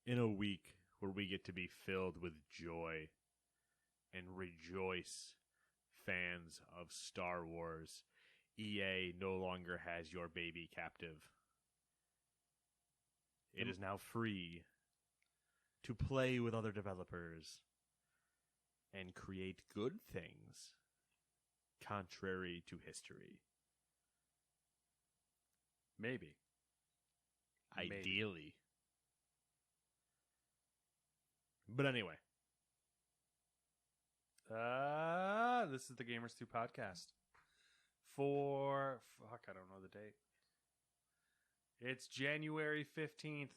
in a week where we get to be filled with joy and rejoice, fans of Star Wars, EA no longer has your baby captive. It is now free to play with other developers and create good things, contrary to history. Maybe. Ideally. But anyway. This is the Gamers 2 podcast. For, I don't know the date. It's January 15th.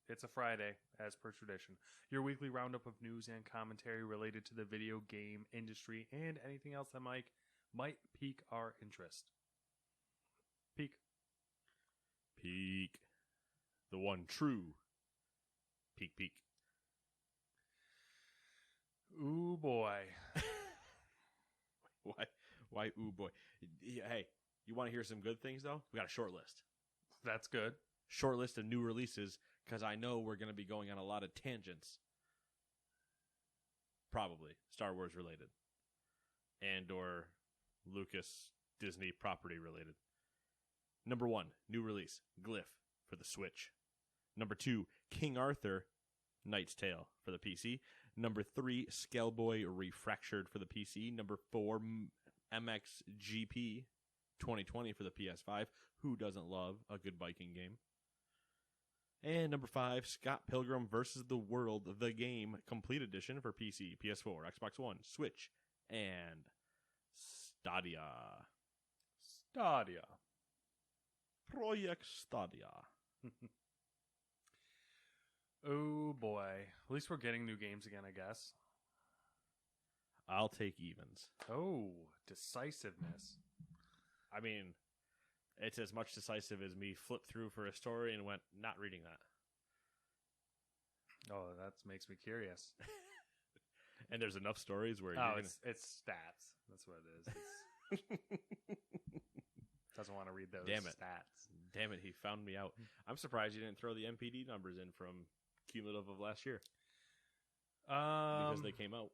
It's a Friday, as per tradition. Your weekly roundup of news and commentary related to the video game industry and anything else that might pique our interest. Peak. The one true peak. Ooh, boy. Why, ooh, boy? Hey, you want to hear some good things, though? We got a short list. That's good. Short list of new releases, because I know we're going to be going on a lot of tangents. Probably. Star Wars related. And or Lucas Disney property related. Number 1, new release, Glyph for the Switch. Number 2, King Arthur, Knight's Tale for the PC. Number 3, Skellboy Refractured for the PC. Number 4, MXGP 2020 for the PS5. Who doesn't love a good biking game? And number 5, Scott Pilgrim vs. the World, the game, complete edition for PC, PS4, Xbox One, Switch, and Stadia. Project Stadia. Oh, boy. At least we're getting new games again, I guess. I'll take evens. Oh, decisiveness. I mean, it's as much decisive as me flipped through for a story and went, not reading that. Oh, that makes me curious. And there's enough stories where it's stats. That's what it is. Doesn't want to read those stats. Damn it, he found me out. I'm surprised you didn't throw the MPD numbers in from cumulative of last year. Because they came out.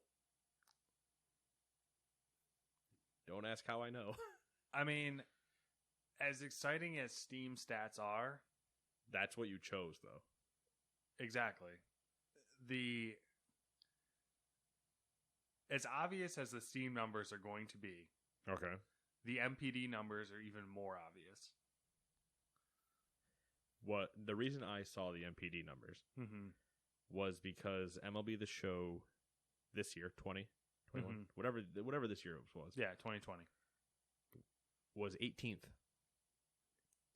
Don't ask how I know. I mean, as exciting as Steam stats are... That's what you chose, though. Exactly. As obvious as the Steam numbers are going to be... Okay. The MPD numbers are even more obvious. The reason I saw the MPD numbers was because MLB The Show this year, 2021, whatever this year was. Yeah, 2020. Was 18th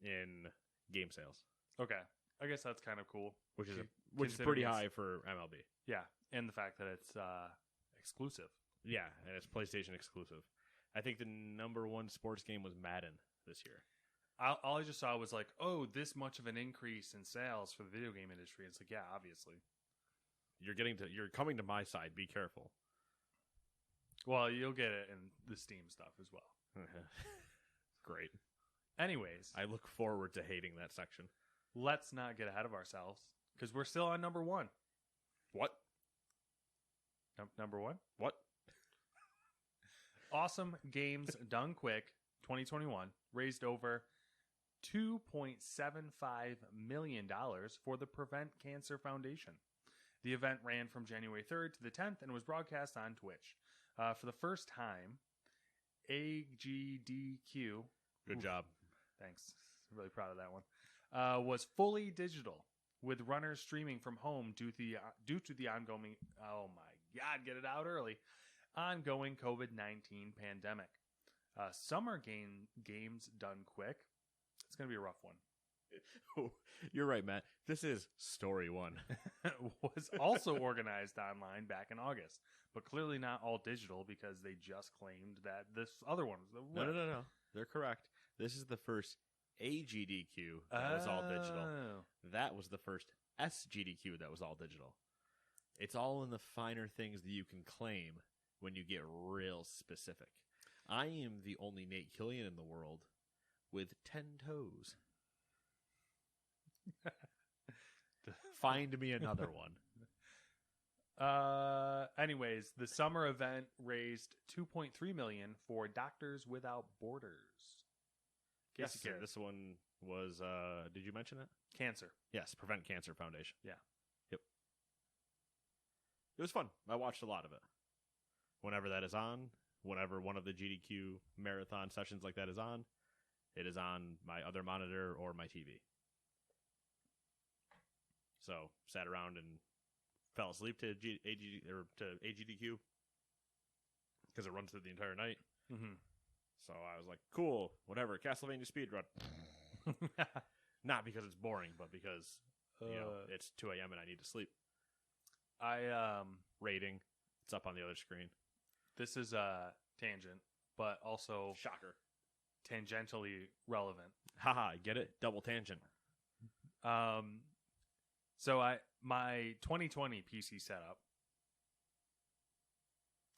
in game sales. Okay. I guess that's kind of cool. Which is pretty high for MLB. Yeah, and the fact that it's exclusive. Yeah, and it's PlayStation exclusive. I think the number 1 sports game was Madden this year. All I just saw was like, oh, this much of an increase in sales for the video game industry. It's like, yeah, obviously. You're coming to my side. Be careful. Well, you'll get it in the Steam stuff as well. Great. Anyways. I look forward to hating that section. Let's not get ahead of ourselves, because we're still on number 1. What? Number 1? What? Awesome Games Done Quick 2021 raised over $2.75 million for the Prevent Cancer Foundation. The event ran from January 3rd to the 10th and was broadcast on Twitch. For the first time, AGDQ... Good job. Thanks. I'm really proud of that one. Was fully digital, with runners streaming from home due to the ongoing... Oh my God, get it out early. Ongoing COVID-19 pandemic. Summer games done quick. It's going to be a rough one. You're right, Matt. This is story 1. Was also organized online back in August, but clearly not all digital because they just claimed that this other one was the winner. No. They're correct. This is the first AGDQ that was all digital. That was the first SGDQ that was all digital. It's all in the finer things that you can claim when you get real specific. I am the only Nate Killian in the world with 10 toes. Find me another one. Anyways, the summer event raised $2.3 million for Doctors Without Borders. Yes, sir. This one was, did you mention it? Cancer. Yes, Prevent Cancer Foundation. Yeah. Yep. It was fun. I watched a lot of it. Whenever that is on, whenever one of the GDQ marathon sessions like that is on, it is on my other monitor or my TV. So, sat around and fell asleep to AGDQ because it runs through the entire night. Mm-hmm. So I was like, cool, whatever, Castlevania speedrun. Not because it's boring, but because it's 2 a.m. and I need to sleep. Rating, it's up on the other screen. This is a tangent, but also shocker, tangentially relevant. Haha, get it? Double tangent. So my 2020 PC setup,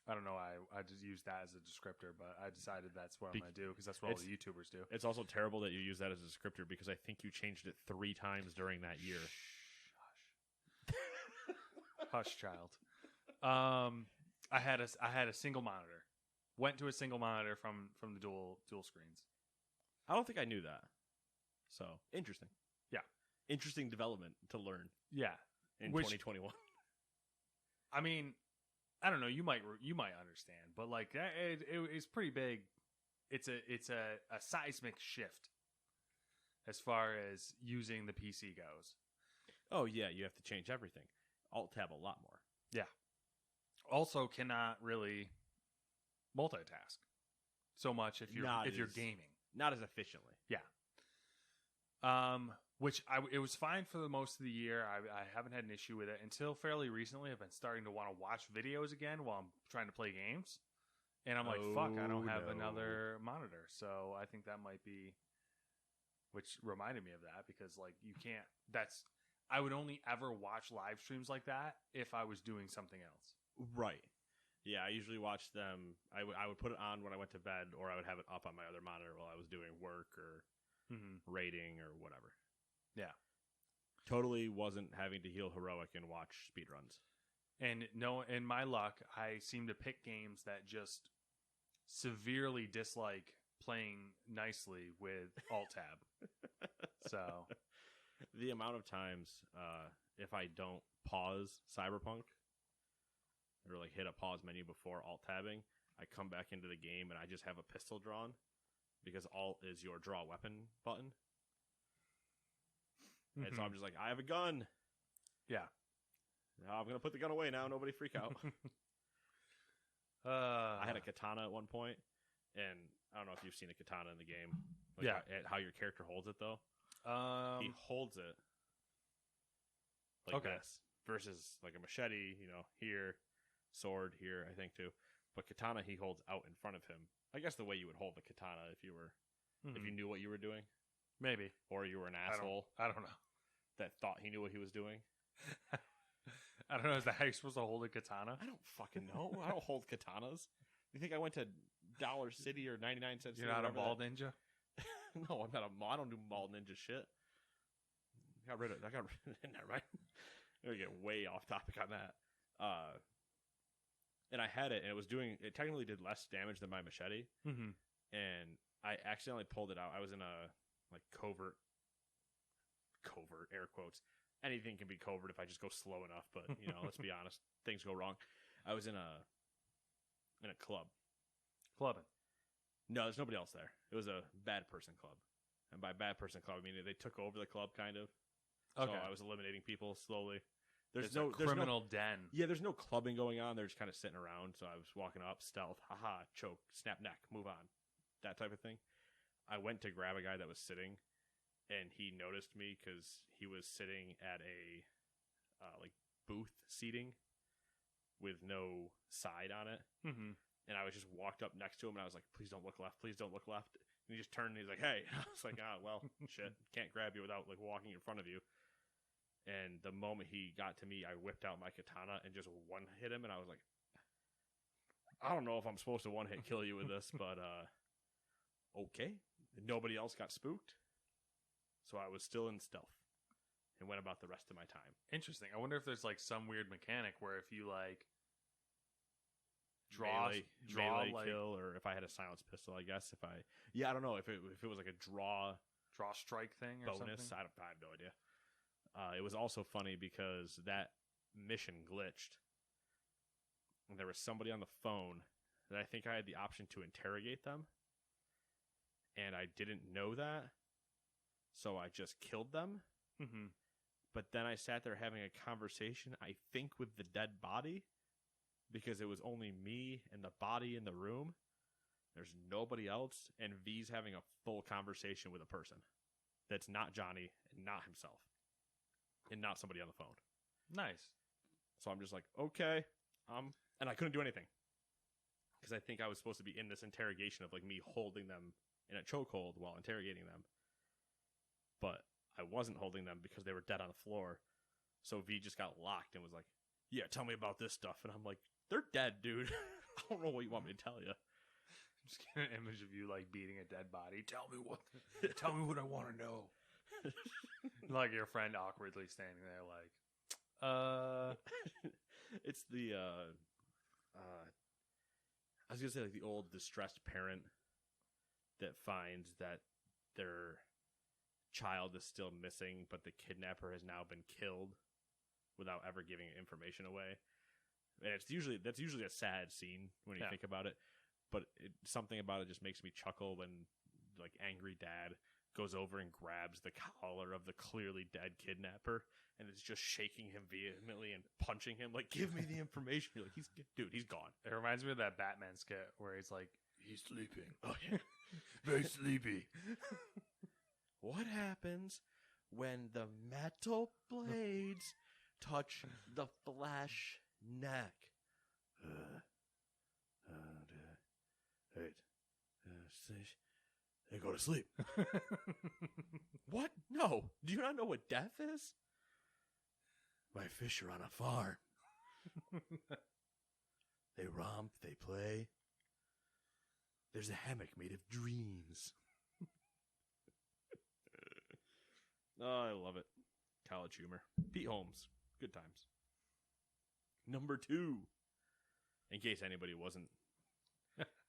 I don't know, I just used that as a descriptor, but I decided that's what I'm going to do because that's what all the YouTubers do. It's also terrible that you use that as a descriptor because I think you changed it 3 times during that year. Hush, child. I had a single monitor. Went to a single monitor from the dual screens. I don't think I knew that. So, interesting. Yeah. Interesting development to learn. Yeah. In 2021. I mean, I don't know. You might understand, but like it's pretty big. It's a seismic shift as far as using the PC goes. Oh yeah, you have to change everything. Alt tab a lot more. Yeah. Also, cannot really multitask so much if you're gaming. Not as efficiently. Yeah. Which it was fine for the most of the year. I haven't had an issue with it until fairly recently. I've been starting to want to watch videos again while I'm trying to play games. And I'm like, fuck, I don't have another monitor. So I think that might be, which reminded me of that because like you can't, I would only ever watch live streams like that if I was doing something else. Right. Yeah, I usually watch them. I would put it on when I went to bed, or I would have it up on my other monitor while I was doing work or rating or whatever. Yeah. Totally wasn't having to heal heroic and watch speedruns. And no, in my luck, I seem to pick games that just severely dislike playing nicely with Alt Tab. So the amount of times if I don't pause Cyberpunk or like hit a pause menu before alt tabbing, I come back into the game and I just have a pistol drawn because alt is your draw weapon button. And so I'm just like, I have a gun. Yeah. I'm going to put the gun away now. Nobody freak out. I had a katana at one point, and I don't know if you've seen a katana in the game. Like how your character holds it, though. He holds it like this versus like a machete, here, sword here, I think, too. But katana he holds out in front of him. I guess the way you would hold the katana if you were if you knew what you were doing. Maybe. Or you were an asshole. I don't know. That thought he knew what he was doing. I don't know. Is that how you're supposed to hold a katana? I don't fucking know. I don't hold katanas. You think I went to Dollar City or 99 cents? You're not a ball ninja? No, I'm not I don't do ball ninja shit. I got rid of never mind. I'm gonna get way off topic on that. And I had it, and it technically did less damage than my machete. Mm-hmm. And I accidentally pulled it out. I was in a like covert air quotes. Anything can be covert if I just go slow enough, but let's be honest, things go wrong. I was in a club. Clubbing. No, there's nobody else there. It was a bad person club. And by bad person club, I mean they took over the club kind of. Okay. So I was eliminating people slowly. There's no criminal den. Yeah, there's no clubbing going on. They're just kind of sitting around. So I was walking up, stealth, haha, choke, snap neck, move on. That type of thing. I went to grab a guy that was sitting, and he noticed me because he was sitting at a like booth seating with no side on it. Mm-hmm. And I was just walked up next to him, and I was like, please don't look left. Please don't look left. And he just turned, and he's like, hey. I was like, well, shit. Can't grab you without like walking in front of you. And the moment he got to me, I whipped out my katana and just one-hit him, and I was like, I don't know if I'm supposed to one-hit kill you with this, but okay. Nobody else got spooked, so I was still in stealth. and went about the rest of my time. Interesting. I wonder if there's like some weird mechanic where if you like draw melee like kill, or if I had a silenced pistol, I guess I don't know if it was like a draw strike thing or bonus. something. I have no idea. It was also funny because that mission glitched, and there was somebody on the phone that I think I had the option to interrogate them, and I didn't know that, so I just killed them. Mm-hmm. But then I sat there having a conversation, I think, with the dead body, because it was only me and the body in the room. There's nobody else, and V's having a full conversation with a person that's not Johnny and not himself and not somebody on the phone. Nice. So I'm just like, okay. And I couldn't do anything because I think I was supposed to be in this interrogation of like me holding them in a chokehold while interrogating them. But I wasn't holding them because they were dead on the floor. So V just got locked and was like, yeah, tell me about this stuff. And I'm like, they're dead, dude. I don't know what you want me to tell you. Just get an image of you like beating a dead body. Tell me what I want to know. Like your friend awkwardly standing there like, It's the, I was going to say like the old distressed parent that finds that their child is still missing, but the kidnapper has now been killed without ever giving information away. And that's usually a sad scene when you think about it. But something about it just makes me chuckle when like angry dad goes over and grabs the collar of the clearly dead kidnapper and is just shaking him vehemently and punching him like, give me the information. You're like, he's gone. It reminds me of that Batman skit where he's like, he's sleeping. Oh yeah. Very sleepy. What happens when the metal blades touch the flesh neck? They go to sleep. What? No. Do you not know what death is? My fish are on a farm. They romp, they play. There's a hammock made of dreams. Oh, I love it. College humor. Pete Holmes. Good times. Number 2. In case anybody wasn't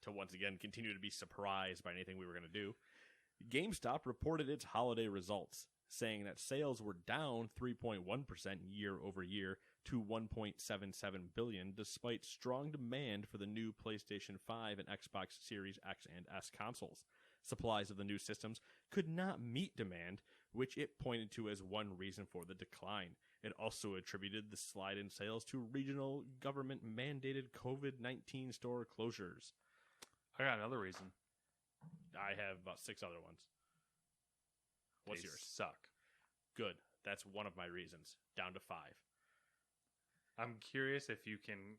to once again continue to be surprised by anything we were going to do, GameStop reported its holiday results, saying that sales were down 3.1% year over year to $1.77 billion, despite strong demand for the new PlayStation 5 and Xbox Series X and S consoles. Supplies of the new systems could not meet demand, which it pointed to as one reason for the decline. It also attributed the slide in sales to regional government-mandated COVID-19 store closures. I got another reason. I have about 6 other ones. What's They yours? Suck. Good. That's one of my reasons. Down to 5. I'm curious if you can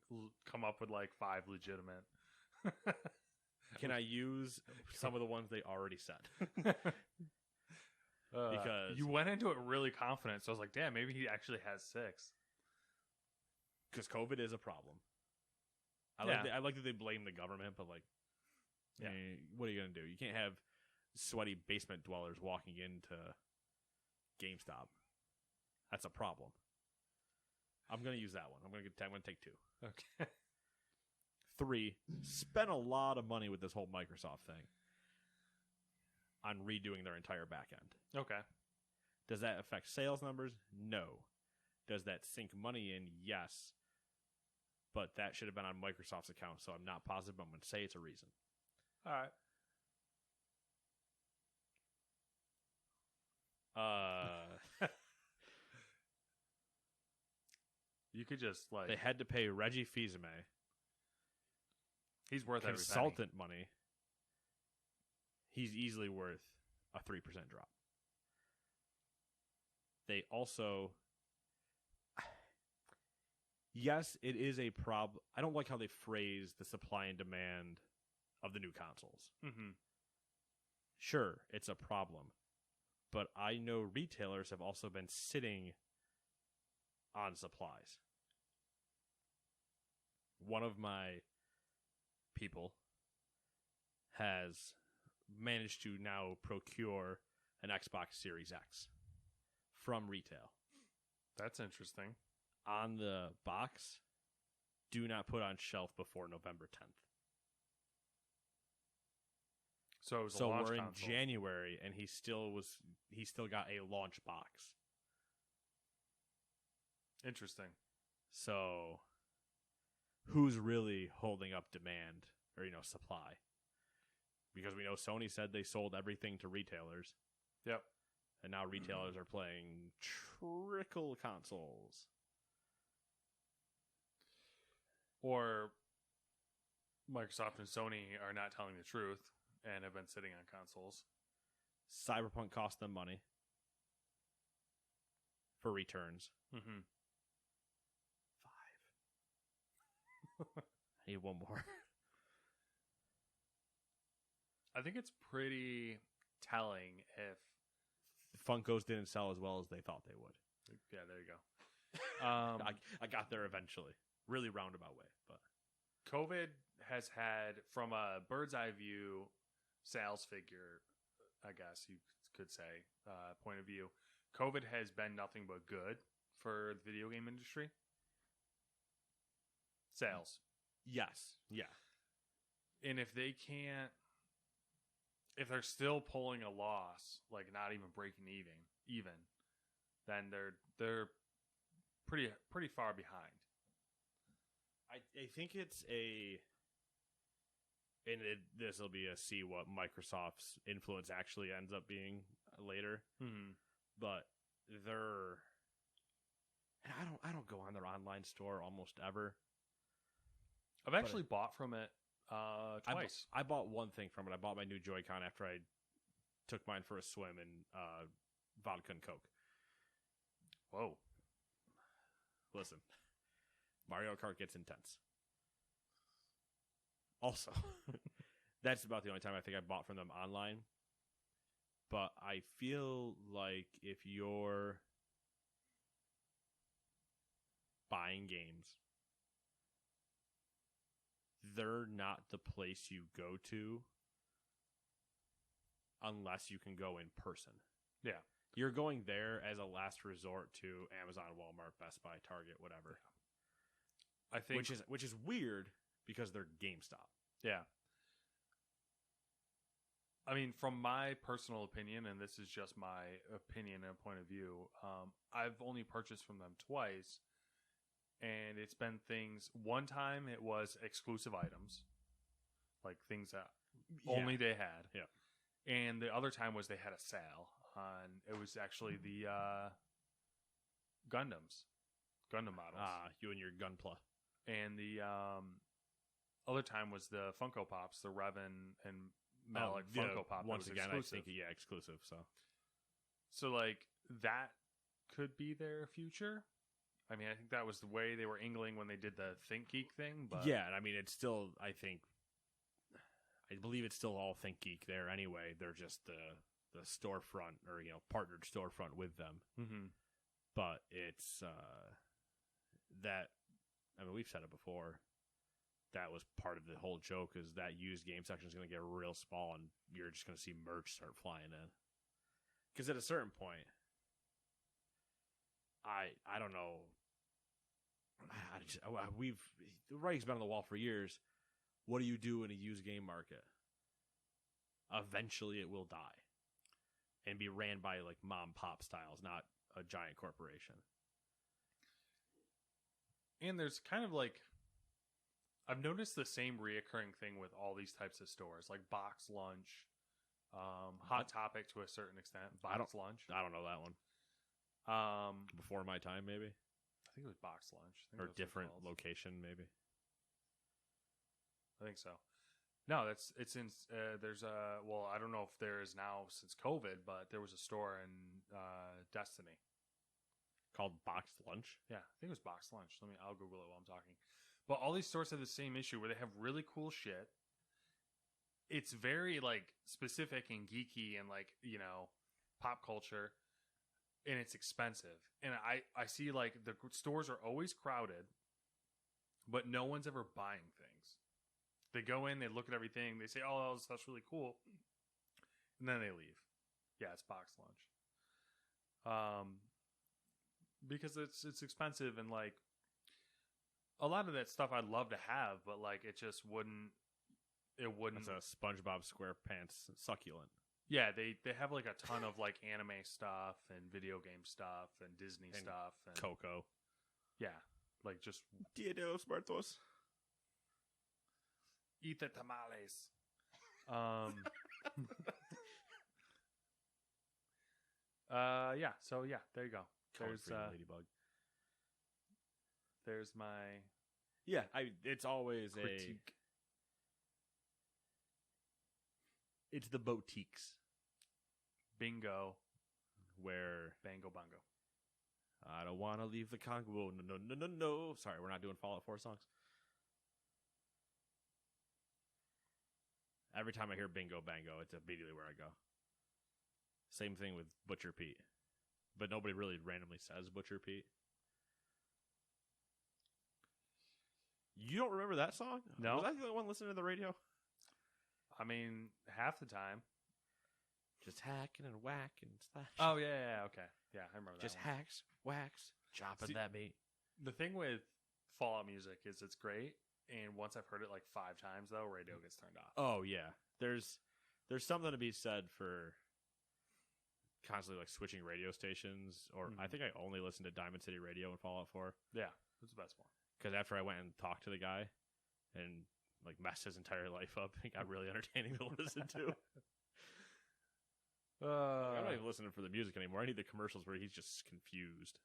come up with like 5 legitimate. Can I use some of the ones they already said? Because you went into it really confident, so I was like, damn, maybe he actually has 6. Because COVID is a problem. I like that they blame the government, but like, what are you going to do? You can't have sweaty basement dwellers walking into GameStop. That's a problem. I'm going to use that one. I'm going to take 2. Okay. 3, spent a lot of money with this whole Microsoft thing on redoing their entire back end. Okay. Does that affect sales numbers? No. Does that sink money in? Yes. But that should have been on Microsoft's account, so I'm not positive, but I'm going to say it's a reason. All right. You could just like... They had to pay Reggie Fils-Aimé. He's worth every consultant money. He's easily worth a 3% drop. They also... Yes, it is a problem. I don't like how they phrase the supply and demand of the new consoles. Mm-hmm. Sure, it's a problem. But I know retailers have also been sitting on supplies. One of my people has managed to now procure an Xbox Series X from retail. That's interesting. On the box, do not put on shelf before November 10th. So it was So a launch we're in console. January, and he still got a launch box. Interesting. So who's really holding up demand or supply? Because we know Sony said they sold everything to retailers. Yep. And now retailers are playing trickle consoles. Or Microsoft and Sony are not telling the truth and have been sitting on consoles. Cyberpunk cost them money for returns. Mm-hmm. 5. I need one more. I think it's pretty telling if... Funkos didn't sell as well as they thought they would. Yeah, there you go. I got there eventually. Really roundabout way, but COVID has had, from a bird's eye view sales figure, I guess you could say, point of view, COVID has been nothing but good for the video game industry. Sales. yes, yeah. And if they can't, if they're still pulling a loss, like not even breaking even, then they're pretty far behind. I think it's this will be see what Microsoft's influence actually ends up being later. Mm-hmm. But I don't go on their online store almost ever. I've actually bought from it twice. I bought one thing from it. I bought my new Joy-Con after I took mine for a swim in vodka and Coke. Whoa. Listen, Mario Kart gets intense. Also, that's about the only time I think I bought from them online. But I feel like if you're buying games, they're not the place you go to unless you can go in person. Yeah. You're going there as a last resort to Amazon, Walmart, Best Buy, Target, whatever. I think which is weird because they're GameStop. Yeah. I mean, from my personal opinion, and this is just my opinion and point of view, I've only purchased from them twice, and it's been things. One time it was exclusive items, like things that only they had. Yeah. And the other time was they had a sale on. It was actually the Gundam models. You and your Gunpla. And the other time was the Funko Pops, the Revan and Malik Funko Pop. Once again, exclusive. I think exclusive. So like that could be their future. I mean, I think that was the way they were angling when they did the Think Geek thing. But yeah, and I mean, it's still. I believe it's still all Think Geek there anyway. They're just the storefront or partnered storefront with them. Mm-hmm. But it's that. I mean, we've said it before. That was part of the whole joke, is that used game section is going to get real small, and you're just going to see merch start flying in. Because at a certain point, I don't know. The writing's been on the wall for years. What do you do in a used game market? Eventually, it will die and be ran by like mom pop styles, not a giant corporation. And there's kind of like, I've noticed the same reoccurring thing with all these types of stores, like Box Lunch, Hot Topic to a certain extent. Lunch. I don't know that one. Before my time, maybe. I think it was Box Lunch. Or different location, maybe. I think so. No, it's in. There's a I don't know if there is now since COVID, but there was a store in Destiny called Box Lunch. Yeah, I think it was Box Lunch. I'll Google it while I'm talking. But all these stores have the same issue where they have really cool shit. It's very like specific and geeky and like pop culture, and it's expensive. And I see like the stores are always crowded, but no one's ever buying things. They go in, they look at everything, they say, "Oh, that stuff's really cool," and then they leave. Yeah, it's Box Lunch. because it's expensive, and like a lot of that stuff I'd love to have, but like it just wouldn't. It wouldn't. It's a SpongeBob SquarePants succulent. Yeah, they have like a ton of like anime stuff and video game stuff and Disney And stuff and Coco. yeah, like just Dia de los Muertos. eat the tamales. Yeah. So yeah, there you go. There's There's Ladybug. there's my Yeah, it's always critique. It's the boutiques Bingo, where bango, bongo. I don't want to leave the Congo. No. Sorry, we're not doing Fallout 4 songs. Every time I hear Bingo Bango, it's immediately where I go. Same thing with Butcher Pete. But nobody really randomly says Butcher Pete. You don't remember that song? No. Was I the only one listening to the radio? I mean, half the time. Just hacking and whacking and slash. Oh yeah, okay, yeah, I remember that. Just one. hacks, whacks, chopping See- that meat. The thing with Fallout music is it's great, and once I've heard it like 5 times, though, radio gets turned off. Oh yeah, there's something to be said for constantly like switching radio stations. Or I Mhm. think I only listened to Diamond City Radio and Fallout 4 Yeah, that's the best one. because after I went and talked to the guy and like messed his entire life up, it got really entertaining to listen to. I'm not even listening for the music anymore. I need the commercials where he's just confused.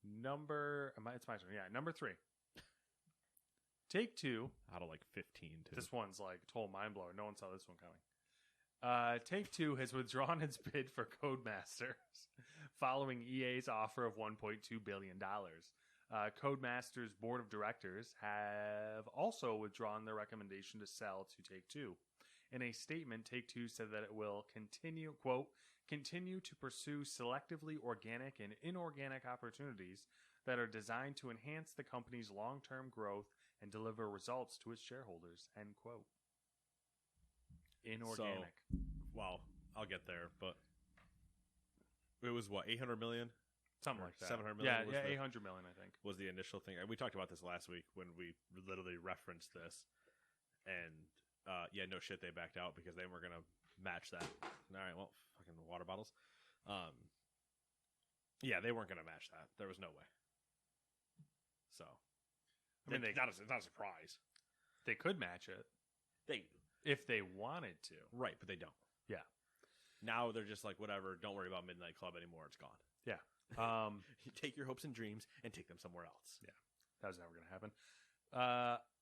It's my turn. Yeah, number 3. Take 2. Out of like 15 too. This one's like total mind blower. No one saw this one coming. Take 2 has withdrawn its bid for Codemasters following EA's offer of $1.2 billion. Codemasters' board of directors have also withdrawn their recommendation to sell to Take 2. In a statement, Take 2 said that it will continue to pursue selectively organic and inorganic opportunities that are designed to enhance the company's long-term growth and deliver results to its shareholders, end quote. Inorganic. Well, I'll get there, but it was what, 800 million? Something Or like that. 700 million Yeah, was yeah, the- 800 million, I think. Was the initial thing. We talked about this last week when we literally referenced this. And yeah, no shit, they backed out because they weren't going to match that. All right, well, fucking water bottles. Yeah, they weren't going to match that. There was no way. So, I mean, it's not a surprise. they could match it They if they wanted to. Right, but they don't. Yeah. Now they're just like, whatever, don't worry about Midnight Club anymore. It's gone. Yeah. You take your hopes and dreams and take them somewhere else. Yeah. That was never going to happen.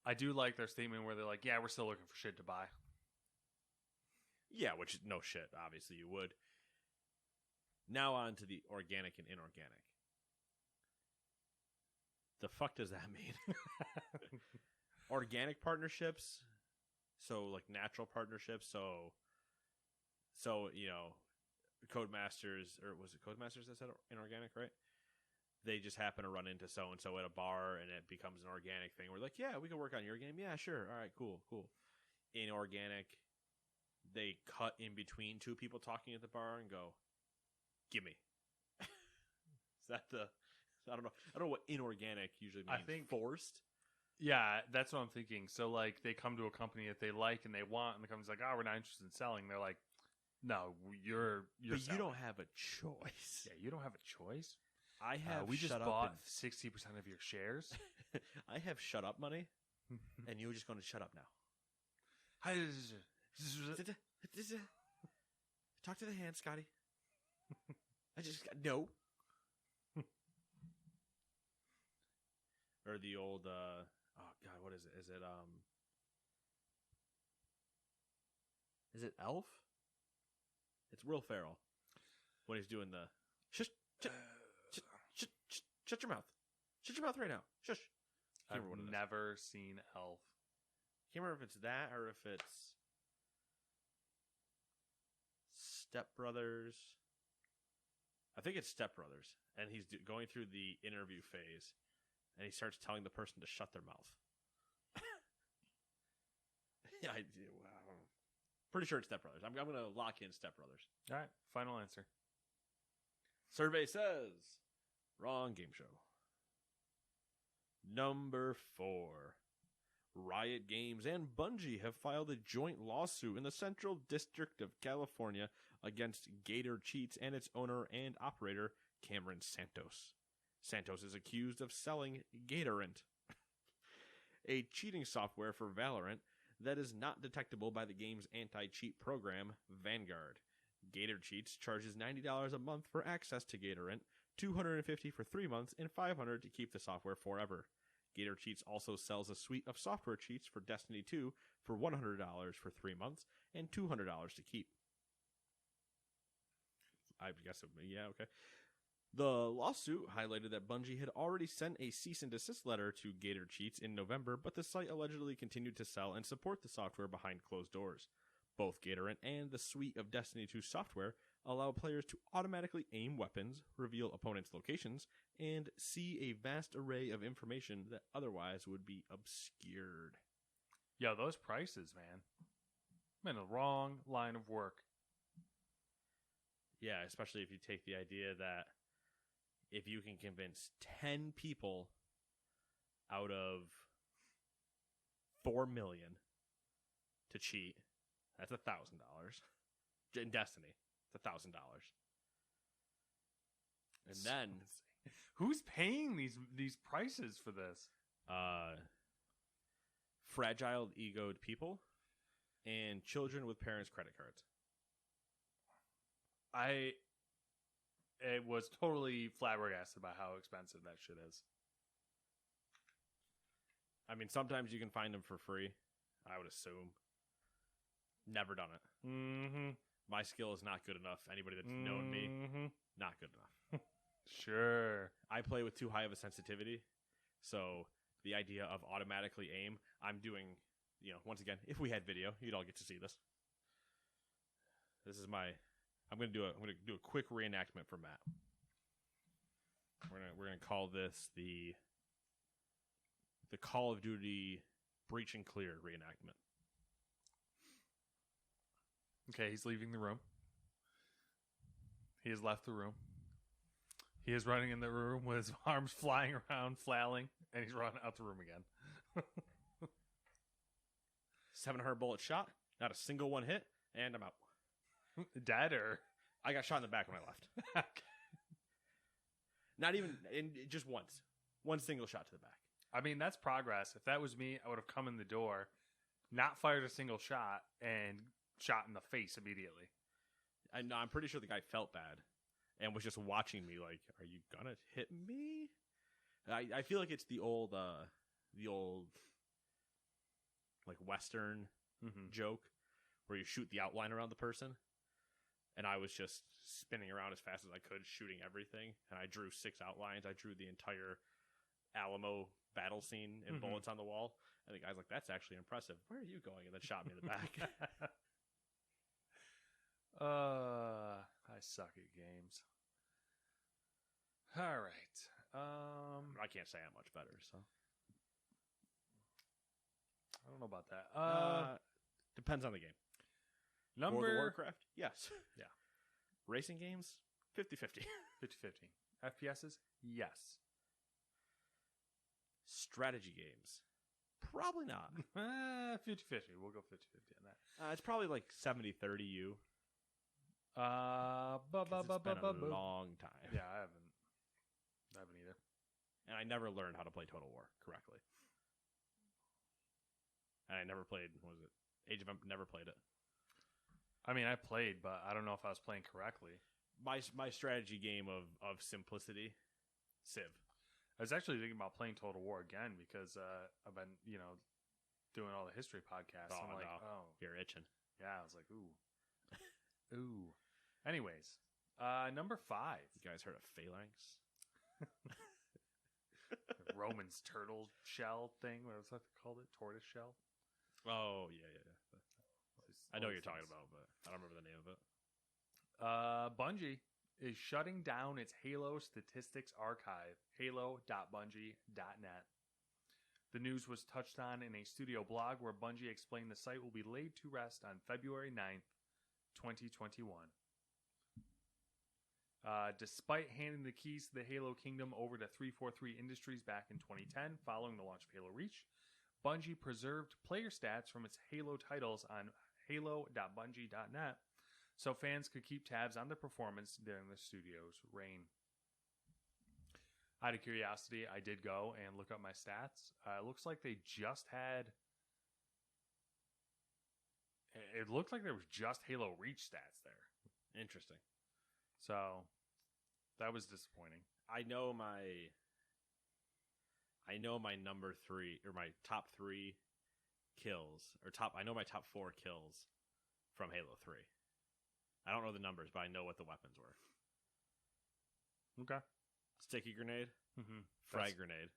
I do like their statement where they're like, yeah, we're still looking for shit to buy. Yeah, which, no shit, obviously you would. Now on to the organic and inorganic. The fuck does that mean? Organic partnerships, so like natural partnerships, so you know, Codemasters, or was it Codemasters that said inorganic, right? They just happen to run into so-and-so at a bar, and it becomes an organic thing. We're like, yeah, we can work on your game. Yeah, sure. All right, cool. Inorganic, they cut in between two people talking at the bar and go, gimme. Is that the... I don't know what inorganic usually means. I think forced. Yeah, that's what I'm thinking. So, like, they come to a company that they like and they want, and the company's like, oh, we're not interested in selling. They're like, no, you're But selling. you don't have a choice. Yeah, you don't have a choice. I have we just shut bought up 60% of your shares. I have shut up money, and you're just going to shut up now. Talk to the hand, Scotty. I just no. Or the old oh god, what is it? Is it Elf? It's Will Ferrell when he's doing the shut your mouth. Shut your mouth right now. Shush. I I've can't remember what it is. never seen Elf. Can't remember if it's that or if it's Step Brothers. I think it's Step Brothers, and he's going through the interview phase, and he starts telling the person to shut their mouth. Yeah, wow. Pretty sure it's Step Brothers. I'm going to lock in Step Brothers. All right, final answer. Survey says wrong game show. Number 4. Riot Games and Bungie have filed a joint lawsuit in the Central District of California against Gator Cheats and its owner and operator, Cameron Santos. Santos is accused of selling Gatorant, a cheating software for Valorant that is not detectable by the game's anti-cheat program, Vanguard. Gator Cheats charges $90 a month for access to Gatorant, $250 for 3 months, and $500 to keep the software forever. Gator Cheats also sells a suite of software cheats for Destiny 2 for $100 for 3 months and $200 to keep. I guess, yeah, okay. The lawsuit highlighted that Bungie had already sent a cease and desist letter to Gator Cheats in November, but the site allegedly continued to sell and support the software behind closed doors. Both Gatorant and the suite of Destiny 2 software allow players to automatically aim weapons, reveal opponents' locations, and see a vast array of information that otherwise would be obscured. Yo, those prices, man. I'm in the wrong line of work. Yeah, especially if you take the idea that if you can convince 10 people out of 4 million to cheat, that's $1,000. In Destiny, it's $1,000. And then who's paying these prices for this? Fragile, egoed people and children with parents' credit cards. I was totally flabbergasted by how expensive that shit is. I mean, sometimes you can find them for free, I would assume. Never done it. Mm-hmm. My skill is not good enough. Anybody that's known me, not good enough. Sure. I play with too high of a sensitivity, so the idea of automatically aim, I'm doing, once again, if we had video, you'd all get to see this. This is I'm gonna do a quick reenactment for Matt. We're gonna call this the Call of Duty Breach and Clear reenactment. Okay, he's leaving the room. He has left the room. He is running in the room with his arms flying around, flailing, and he's running out the room again. 700 bullet shot, not a single one hit, and I'm out. Dead or? I got shot in the back when I left. Okay. Not even, just once. One single shot to the back. I mean, that's progress. If that was me, I would have come in the door, not fired a single shot, and shot in the face immediately. I'm pretty sure the guy felt bad and was just watching me like, are you gonna hit me? I feel like it's the old like Western joke where you shoot the outline around the person. And I was just spinning around as fast as I could, shooting everything. And I drew 6 outlines. I drew the entire Alamo battle scene in bullets on the wall. And the guy's like, that's actually impressive. Where are you going? And then shot me in the back. I suck at games. All right. I can't say I'm much better, so. I don't know about that. Depends on the game. World of Warcraft? Yes. Yeah. Racing games? 50-50. 50-50. FPSs? Yes. Strategy games? Probably not. 50-50. We'll go 50-50 on that. It's probably like 70-30 you. It's been a long time. Yeah, I haven't either. And I never learned how to play Total War correctly. And I never played, what was it? Age of Empires, never played it. I mean, I played, but I don't know if I was playing correctly. My strategy game of simplicity, Civ. I was actually thinking about playing Total War again because I've been, doing all the history podcasts. Oh, I'm like, no. You're itching. Yeah, I was like, ooh. Ooh. Anyways, number 5. You guys heard of Phalanx? Roman's turtle shell thing. What was that called? It tortoise shell. Oh yeah. I know what you're talking about, but I don't remember the name of it. Bungie is shutting down its Halo statistics archive, halo.bungie.net. The news was touched on in a studio blog where Bungie explained the site will be laid to rest on February 9th, 2021. Despite handing the keys to the Halo Kingdom over to 343 Industries back in 2010, following the launch of Halo Reach, Bungie preserved player stats from its Halo titles on halo.bungie.net so fans could keep tabs on their performance during the studio's reign. Out of curiosity, I did go and look up my stats. It looks like they just had... It looked like there was just Halo Reach stats there. Interesting. So, that was disappointing. I know my number 3 or my top 3 kills I know my top 4 kills from Halo 3. I don't know the numbers, but I know what the weapons were. Okay. Sticky grenade, Mm-hmm. frag grenade,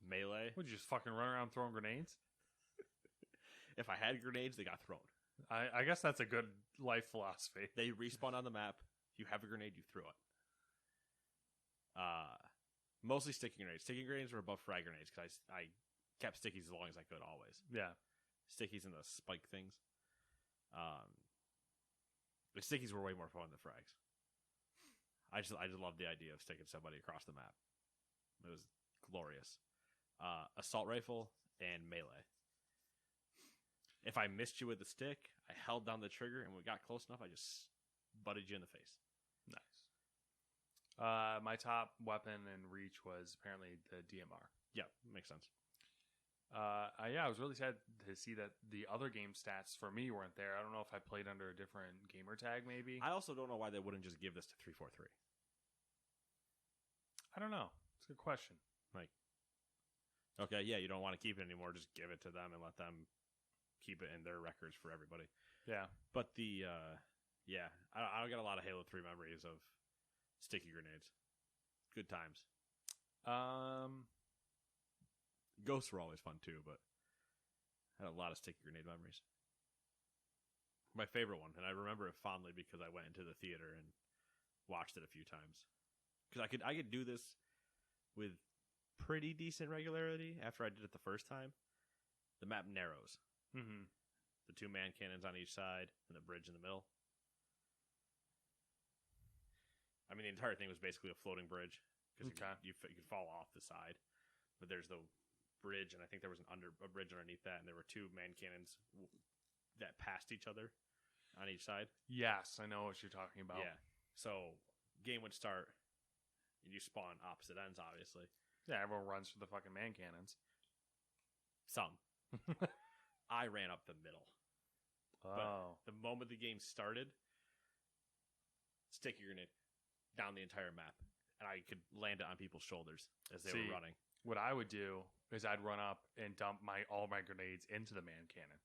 melee. Would you just fucking run around throwing grenades? If I had grenades, they got thrown. I guess that's a good life philosophy. They respawn on the map. You have a grenade, you throw it. Mostly sticky grenades. Sticky grenades were above frag grenades because I kept stickies as long as I could always. Yeah. Stickies and the spike things. The stickies were way more fun than frags. I just love the idea of sticking somebody across the map. It was glorious. Assault rifle and melee. If I missed you with the stick, I held down the trigger, and when we got close enough, I just butted you in the face. Nice. My top weapon in Reach was apparently the DMR. Yeah, makes sense. I was really sad to see that the other game stats for me weren't there. I don't know if I played under a different gamer tag, maybe. I also don't know why they wouldn't just give this to 343. I don't know. It's a good question. Okay, yeah, you don't want to keep it anymore. Just give it to them and let them keep it in their records for everybody. Yeah. But I got a lot of Halo 3 memories of sticky grenades. Good times. Ghosts were always fun too, but I had a lot of sticky grenade memories. My favorite one, and I remember it fondly because I went into the theater and watched it a few times. Because I could do this with pretty decent regularity after I did it the first time. The map narrows. Mm-hmm. The 2 man cannons on each side and the bridge in the middle. I mean, the entire thing was basically a floating bridge because you could fall off the side. But there's the bridge, and I think there was a bridge underneath that, and there were 2 man cannons that passed each other on each side. Yes, I know what you're talking about. Yeah. So game would start, and you spawn opposite ends, obviously. Yeah, everyone runs for the fucking man cannons. Some. I ran up the middle. Oh. But the moment the game started, sticky grenade down the entire map, and I could land it on people's shoulders as they were running. What I would do is I'd run up and dump all my grenades into the man cannon.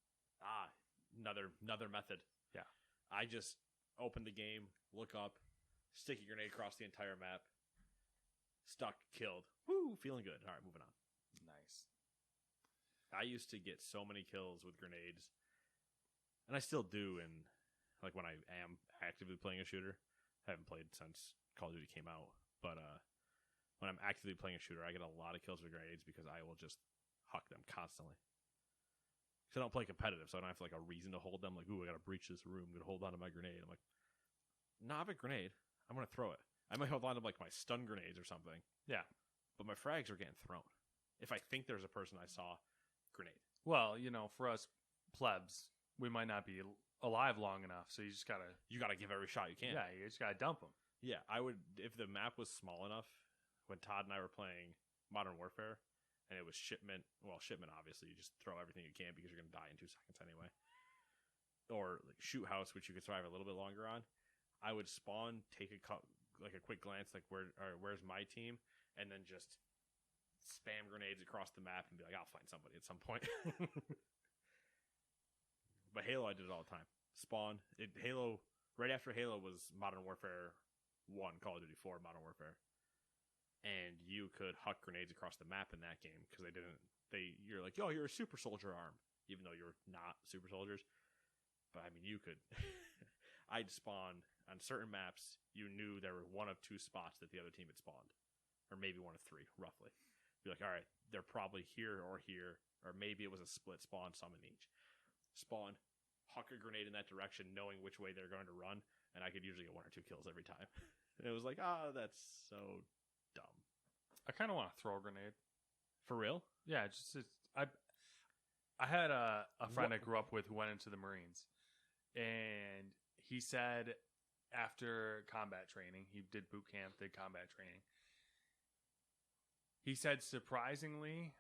Another method. Yeah. I just open the game, look up, sticky grenade across the entire map, stuck, killed. Woo, feeling good. All right, moving on. Nice. I used to get so many kills with grenades, and I still do. And like when I am actively playing a shooter, I haven't played since Call of Duty came out, but when I'm actively playing a shooter, I get a lot of kills with grenades because I will just huck them constantly. Because I don't play competitive, so I don't have like a reason to hold them. Like, ooh, I gotta breach this room, gotta hold on to my grenade. I'm like, nah, I have a grenade. I'm gonna throw it. I might hold on to like my stun grenades or something. Yeah. But my frags are getting thrown. If I think there's a person I saw, grenade. Well, for us plebs, we might not be alive long enough, so you just gotta... You gotta give every shot you can. Yeah, you just gotta dump them. Yeah, I would... If the map was small enough, when Todd and I were playing Modern Warfare, and it was shipment... Well, shipment, obviously, you just throw everything you can because you're gonna die in 2 seconds anyway. Or like shoot house, which you could survive a little bit longer on. I would spawn, take a quick glance, like where's my team, and then just spam grenades across the map and be like, I'll find somebody at some point. But Halo, I did it all the time. Spawn. Halo, right after Halo was Modern Warfare 1, Call of Duty 4, Modern Warfare. And you could huck grenades across the map in that game because you're like, yo, you're a super soldier arm, even though you're not super soldiers. But I mean, you could. I'd spawn on certain maps. You knew there were 1 of 2 spots that the other team had spawned, or maybe 1 of 3, roughly. Be like, all right, they're probably here, or maybe it was a split spawn, some in each. Spawn, huck a grenade in that direction, knowing which way they're going to run, and I could usually get 1 or 2 kills every time. And it was like, oh, that's so dumb. I kind of want to throw a grenade. For real? Yeah, I had a friend I grew up with who went into the Marines, and he said after combat training, he did boot camp, did combat training. He said surprisingly,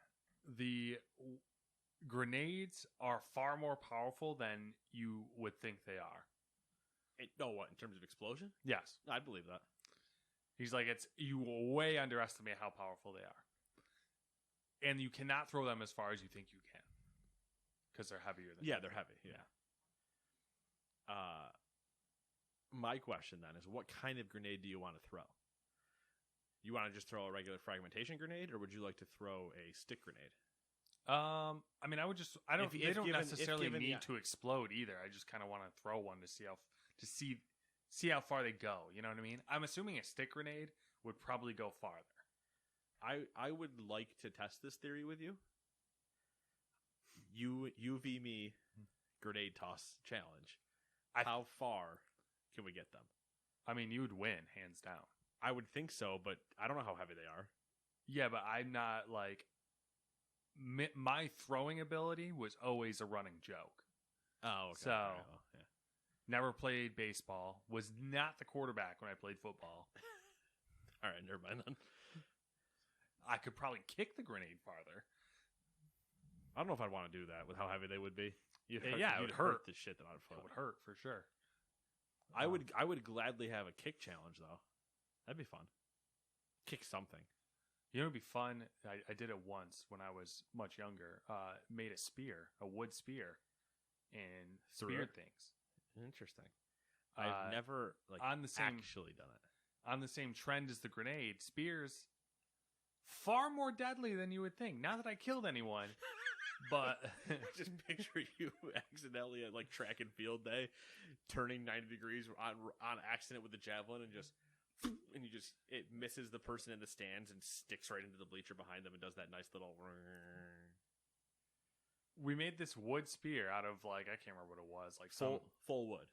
the grenades are far more powerful than you would think they are. What, in terms of explosion? Yes. I'd believe that. He's like, you way underestimate how powerful they are. And you cannot throw them as far as you think you can. Because they're heavier than they're heavy. Yeah. My question then is, what kind of grenade do you want to throw? You want to just throw a regular fragmentation grenade, or would you like to throw a stick grenade? I mean, they don't necessarily need to explode either. I just kind of want to throw one to see how far they go. You know what I mean? I'm assuming a stick grenade would probably go farther. I would like to test this theory with you. You v me grenade toss challenge. How far can we get them? I mean, you would win, hands down. I would think so, but I don't know how heavy they are. Yeah, but I'm not like... My throwing ability was always a running joke. Oh, okay. So, yeah. Never played baseball. Was not the quarterback when I played football. All right, never mind then. I could probably kick the grenade farther. I don't know if I'd want to do that with how heavy they would be. It would hurt the shit that I'd foot. It would hurt for sure. I would gladly have a kick challenge though. That'd be fun. Kick something. You know, it'd be fun. I did it once when I was much younger. Made a spear, a wood spear, and speared things. Interesting. I've never actually done it. On the same trend as the grenade, spears far more deadly than you would think. Not that I killed anyone, but just picture you accidentally at like track and field day, turning 90 degrees on accident with the javelin and it misses the person in the stands and sticks right into the bleacher behind them and does that nice little... We made this wood spear out of like, I can't remember what it was. Like full wood.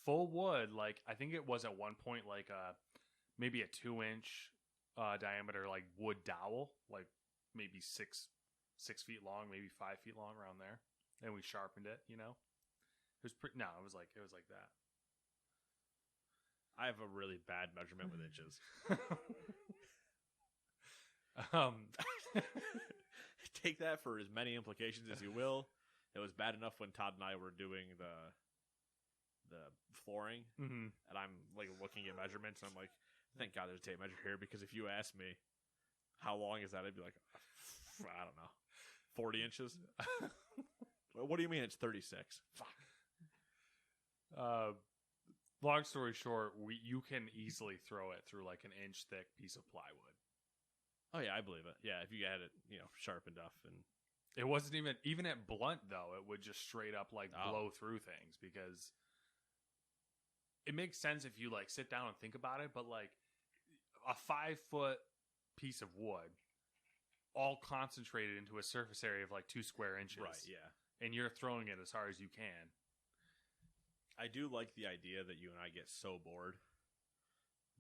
Full wood. Like, I think it was at one point like maybe a 2-inch diameter like wood dowel, like maybe 6 feet long, maybe 5 feet long, around there. And we sharpened it, you know? It was it was like that. I have a really bad measurement with inches. Take that for as many implications as you will. It was bad enough when Todd and I were doing the flooring, and I'm like looking at measurements, and I'm like, thank God there's a tape measure here, because if you asked me how long is that, I'd be like, I don't know, 40 inches. What do you mean it's 36? Fuck. Long story short, you can easily throw it through like an inch thick piece of plywood. Oh yeah, I believe it. Yeah, if you had it, sharpened enough, and it wasn't even at blunt though. It would just straight up like blow through things, because it makes sense if you like sit down and think about it. But like a 5-foot piece of wood, all concentrated into a surface area of like 2 square inches, right? Yeah, and you're throwing it as hard as you can. I do like the idea that you and I get so bored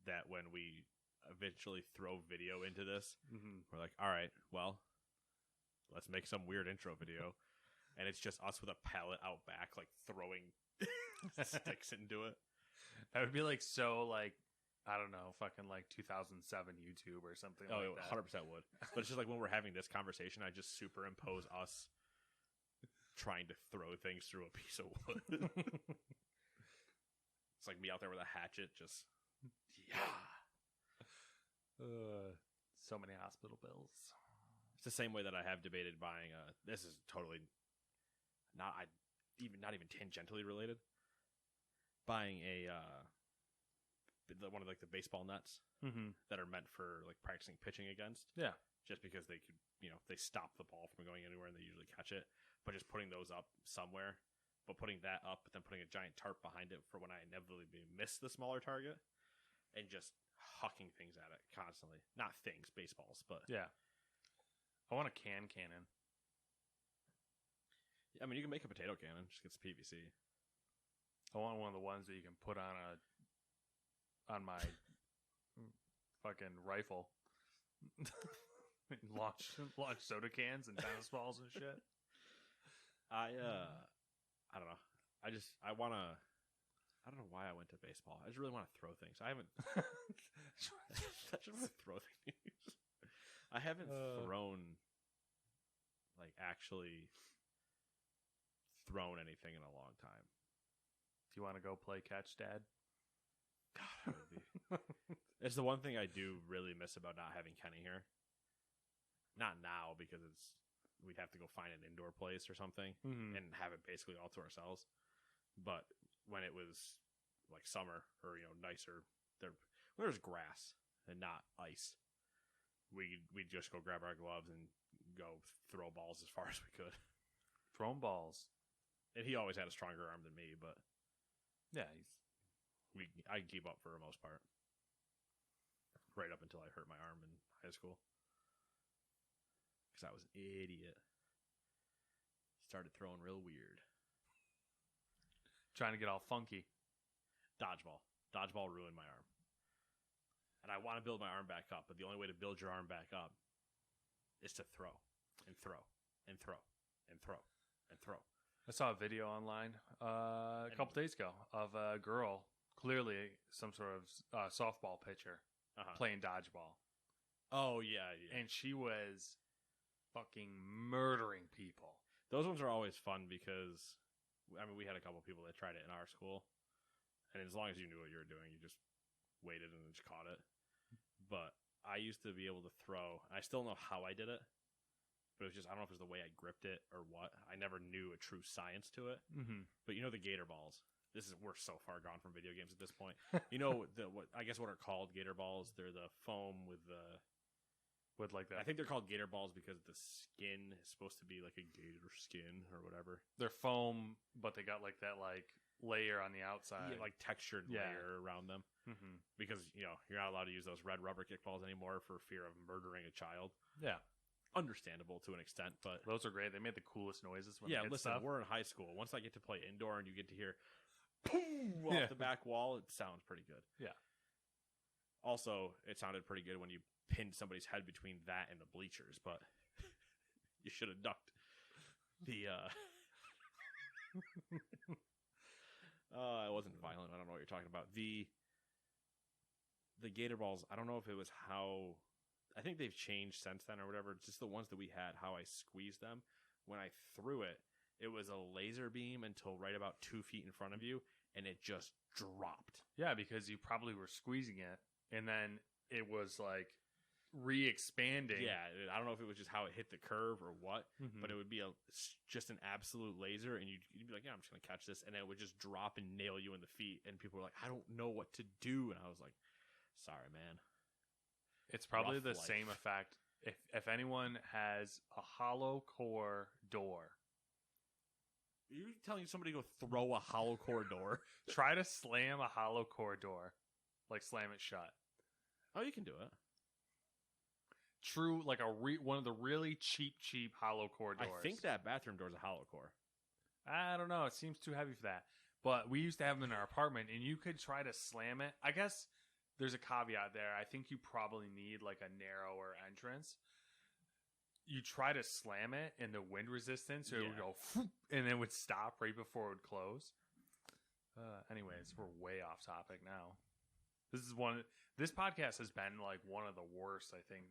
that when we eventually throw video into this, we're like, all right, well, let's make some weird intro video. And it's just us with a pallet out back, like throwing sticks into it. That would be like so like, I don't know, fucking like 2007 YouTube or something like that. 100% would. But it's just like when we're having this conversation, I just superimpose us trying to throw things through a piece of wood. It's like me out there with a hatchet, just so many hospital bills. It's the same way that I have debated buying this is totally not even tangentially related. Buying one of like the baseball nets that are meant for like practicing pitching against. Yeah. Just because they could, they stop the ball from going anywhere and they usually catch it. But just putting those up somewhere, but putting that up, but then putting a giant tarp behind it for when I inevitably miss the smaller target, and just hucking things at it constantly. Not things, baseballs, but yeah. I want a cannon. I mean, you can make a potato cannon, just gets PVC. I want one of the ones that you can put on my fucking rifle. launch soda cans and tennis balls and shit. I don't know. I don't know why I went to baseball. I just really want to throw things. I haven't. I just want to throw things. I haven't thrown, like, actually thrown anything in a long time. Do you want to go play catch, Dad? God, that would be. It's the one thing I do really miss about not having Kenny here. Not now, because we'd have to go find an indoor place or something and have it basically all to ourselves. But when it was like summer or nicer, when there's grass and not ice, we'd just go grab our gloves and go throw balls as far as we could. Throwing balls. And he always had a stronger arm than me, but yeah, I can keep up for the most part. Right up until I hurt my arm in high school. Because I was an idiot. Started throwing real weird. Trying to get all funky. Dodgeball. Dodgeball ruined my arm. And I want to build my arm back up, but the only way to build your arm back up is to throw and throw and throw and throw and throw. I saw a video online a couple days ago of a girl, clearly some sort of softball pitcher, playing dodgeball. Oh, yeah. And she was fucking murdering people. Those ones are always fun because, we had a couple people that tried it in our school. And as long as you knew what you were doing, you just waited and just caught it. But I used to be able to throw. I still know how I did it. But it was just, I don't know if it was the way I gripped it or what. I never knew a true science to it. Mm-hmm. But the Gator balls. We're so far gone from video games at this point. What are called Gator balls? They're the foam with like that. I think they're called Gator balls because the skin is supposed to be like a gator skin or whatever. They're foam, but they got like that layer on the outside. Yeah, like textured layer around them. Mm-hmm. Because, you're not allowed to use those red rubber kickballs anymore for fear of murdering a child. Yeah. Understandable to an extent, but those are great. They made the coolest noises when they hit stuff. We're in high school. Once I get to play indoor and you get to hear boom off the back wall, it sounds pretty good. Yeah. Also, it sounded pretty good when you pinned somebody's head between that and the bleachers, but you should have ducked the it wasn't violent. I don't know what you're talking about. The Gator balls, I don't know if it was how, I think they've changed since then or whatever. Just the ones that we had, how I squeezed them. When I threw it, it was a laser beam until right about 2 feet in front of you, and it just dropped. Yeah, because you probably were squeezing it, and then it was like re-expanding. Yeah, I don't know if it was just how it hit the curve or what, but it would be just an absolute laser, and you'd be like, yeah, I'm just going to catch this, and it would just drop and nail you in the feet, and people were like, I don't know what to do, and I was like, sorry, man. It's probably the same effect. If anyone has a hollow core door. Are you telling somebody to go throw a hollow core door? Try to slam a hollow core door. Like slam it shut. Oh, you can do it. True, like one of the really cheap hollow core doors. I think that bathroom door is a hollow core. I don't know. It seems too heavy for that. But we used to have them in our apartment, and you could try to slam it. I guess there's a caveat there. I think you probably need like a narrower entrance. You try to slam it, and the wind resistance, it would go, and then would stop right before it would close. Anyways, we're way off topic now. This podcast has been like one of the worst, I think,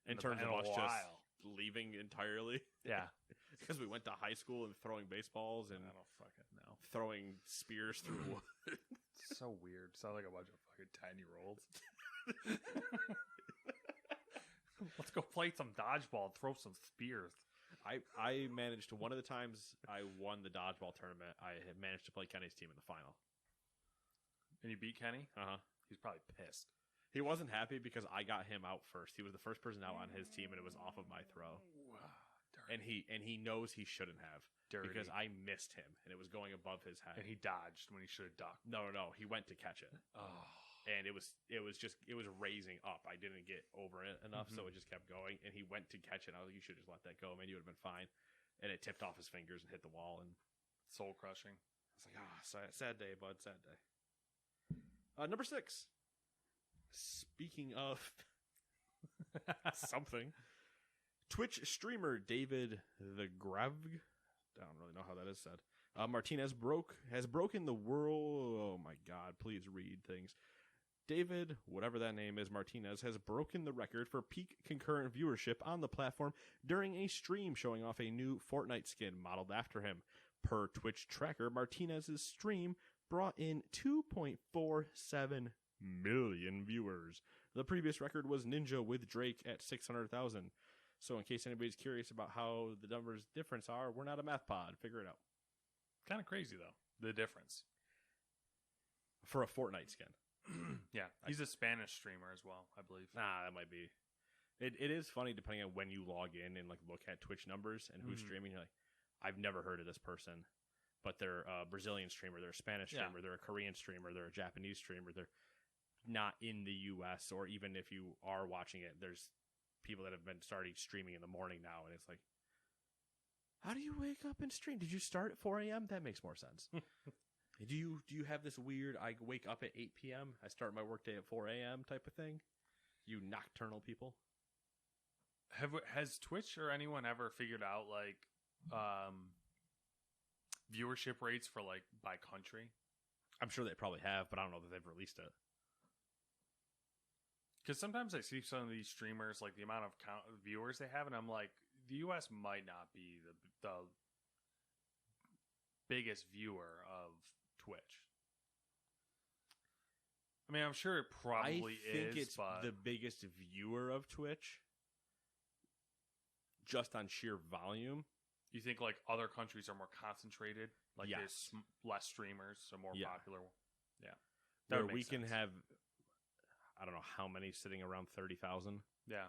in terms of us just leaving entirely. Yeah. Because we went to high school and throwing baseballs and I don't fucking know. Throwing spears through wood. So weird. Sounds like a bunch of fucking 10-year-olds. Let's go play some dodgeball and throw some spears. I managed to, one of the times I won the dodgeball tournament, I had managed to play Kenny's team in the final. And you beat Kenny? Uh-huh. He's probably pissed. He wasn't happy because I got him out first. He was the first person out on his team, and it was off of my throw. And he knows he shouldn't have. Dirty. Because I missed him, and it was going above his head. And he dodged when he should have ducked. No. He went to catch it. Oh. And it was raising up. I didn't get over it enough, so it just kept going. And he went to catch it. And I was like, you should just let that go, man. You would have been fine. And it tipped off his fingers and hit the wall. And soul crushing. I was like, sad day, bud. Sad day. Number 6. Speaking of something, Twitch streamer David the Grav, I don't really know how that is said. Martinez has broken the world. Oh my God! Please read things. David, whatever that name is, Martinez, has broken the record for peak concurrent viewership on the platform during a stream showing off a new Fortnite skin modeled after him. Per Twitch tracker, Martinez's stream brought in 2.47 million viewers. The previous record was Ninja with Drake at 600,000. So in case anybody's curious about how the numbers difference are, we're not a math pod. Figure it out. Kind of crazy, though, the difference. For a Fortnite skin. Yeah, he's a Spanish streamer as well, I believe. Nah, that might be. It is funny depending on when you log in and like look at Twitch numbers and who's streaming. You're like, I've never heard of this person, but they're a Brazilian streamer, they're a Spanish streamer, they're a Korean streamer, they're a Japanese streamer. They're not in the U.S. or even if you are watching it, there's people that have been starting streaming in the morning now, and it's like, how do you wake up and stream? Did you start at 4 a.m.? That makes more sense. Do you have this weird, I wake up at 8 p.m., I start my workday at 4 a.m. type of thing? You nocturnal people? Has Twitch or anyone ever figured out, like, viewership rates for, like, by country? I'm sure they probably have, but I don't know that they've released it. Because sometimes I see some of these streamers, like, the amount of viewers they have, and I'm like, the U.S. might not be the biggest viewer of Twitch. I mean, I'm sure it probably is. I think it's the biggest viewer of Twitch, just on sheer volume. You think like other countries are more concentrated? Like yes. There's less streamers, so more popular. Yeah, where we can have, I don't know how many sitting around 30,000. Yeah,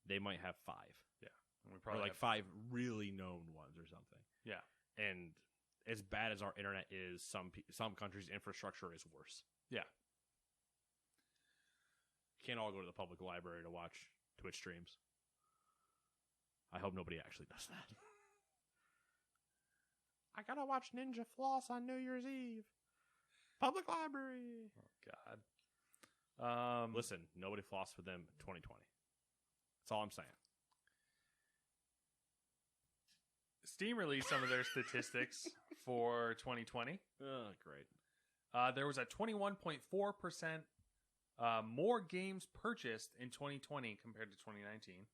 they might have 5. Yeah, and we probably or like 5 really known ones or something. Yeah, and as bad as our internet is, some countries' infrastructure is worse. Yeah. Can't all go to the public library to watch Twitch streams. I hope nobody actually does that. I gotta watch Ninja Floss on New Year's Eve. Public library. Oh, God. Listen, nobody flossed for them 2020. That's all I'm saying. Steam released some of their statistics for 2020. Oh, great. There was a 21.4% more games purchased in 2020 compared to 2019.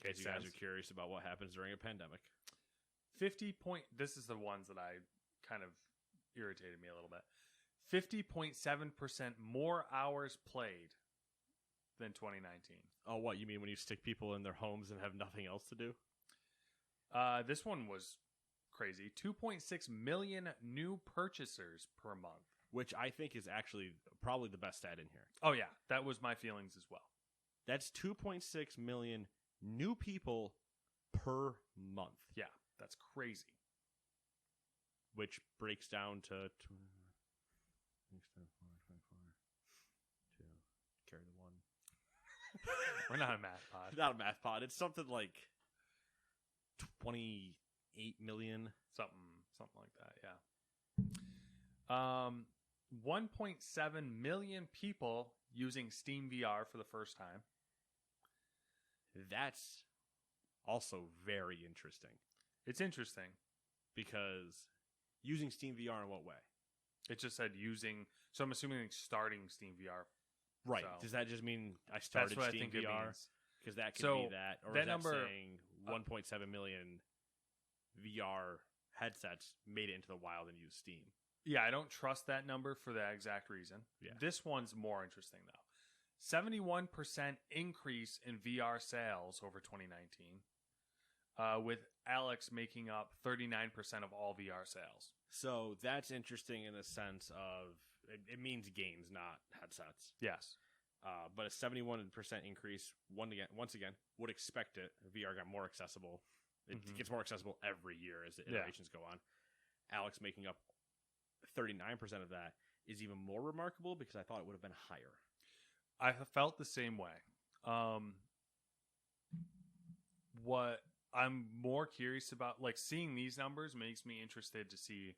In case you guys are curious about what happens during a pandemic. This is the ones that I kind of irritated me a little bit. 50.7% more hours played than 2019. Oh, what? You mean when you stick people in their homes and have nothing else to do? This one was crazy. 2.6 million new purchasers per month. Which I think is actually probably the best stat in here. Oh, yeah. That was my feelings as well. That's 2.6 million new people per month. Yeah, that's crazy. Which breaks down to... carry the 1. We're not a math pod. Not a math pod. It's something like 28 million. Something like that, yeah. 1.7 million people using Steam VR for the first time. That's also very interesting. It's interesting. Because using Steam VR in what way? It just said using... So I'm assuming starting Steam VR. Right. So. Does that just mean I started Steam I think VR? Because that could be that. Or that is number, that saying 1.7 million VR headsets made it into the wild and used Steam? Yeah, I don't trust that number for that exact reason. Yeah. This one's more interesting, though. 71% increase in VR sales over 2019, with Alex making up 39% of all VR sales. So that's interesting in the sense of, it means games, not headsets. Yes. But a 71% increase, once again, would expect it. VR got more accessible. It gets more accessible every year as the iterations go on. Alex making up 39% of that is even more remarkable because I thought it would have been higher. I have felt the same way. What I'm more curious about, like seeing these numbers makes me interested to see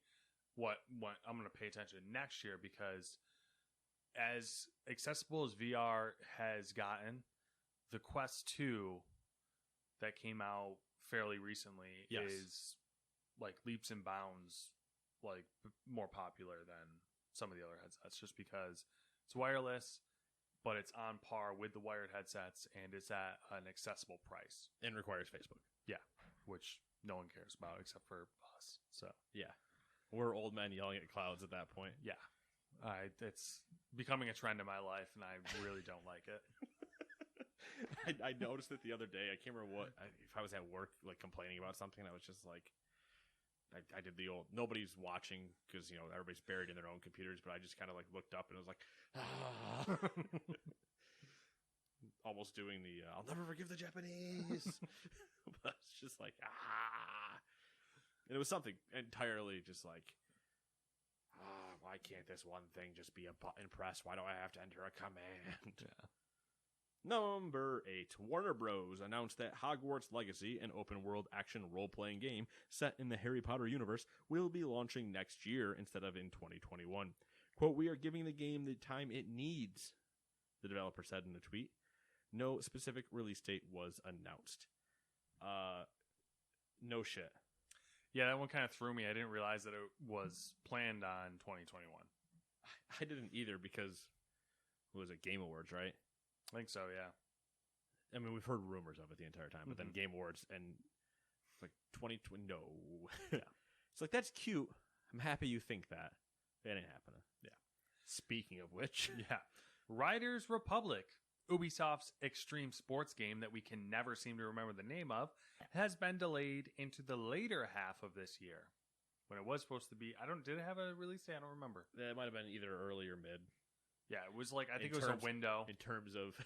what I'm going to pay attention to next year, because as accessible as VR has gotten, the Quest 2 that came out fairly recently is like leaps and bounds like more popular than some of the other headsets, just because it's wireless, but it's on par with the wired headsets, and it's at an accessible price. And requires Facebook. Yeah, which no one cares about except for us. So yeah, we're old men yelling at clouds at that point. Yeah, it's becoming a trend in my life, and I really don't like it. I noticed it the other day. I can't remember if I was at work, like complaining about something. I was just like, I did the old, nobody's watching because, you know, everybody's buried in their own computers, but I just kind of like looked up and it was like, almost doing the, I'll never forgive the Japanese. But it's just like, And it was something entirely just like, why can't this one thing just be a button press? Why do I have to enter a command? Yeah. Number 8. Warner Bros. Announced that Hogwarts Legacy, an open-world action role-playing game set in the Harry Potter universe, will be launching next year instead of in 2021. Quote, "We are giving the game the time it needs," the developer said in a tweet. No specific release date was announced. No shit. Yeah, that one kind of threw me. I didn't realize that it was planned on 2021. I didn't either because it was at Game Awards, right? I think so, yeah. I mean, we've heard rumors of it the entire time, but then Game Awards and like 2020, no. Yeah. It's like, that's cute. I'm happy you think that. It ain't happening. Yeah. Speaking of which. Yeah. Riders Republic, Ubisoft's extreme sports game that we can never seem to remember the name of, has been delayed into the later half of this year. When it was supposed to be, did it have a release date? I don't remember. It might have been either early or mid. Yeah, it was like, I think it was a window. In terms of...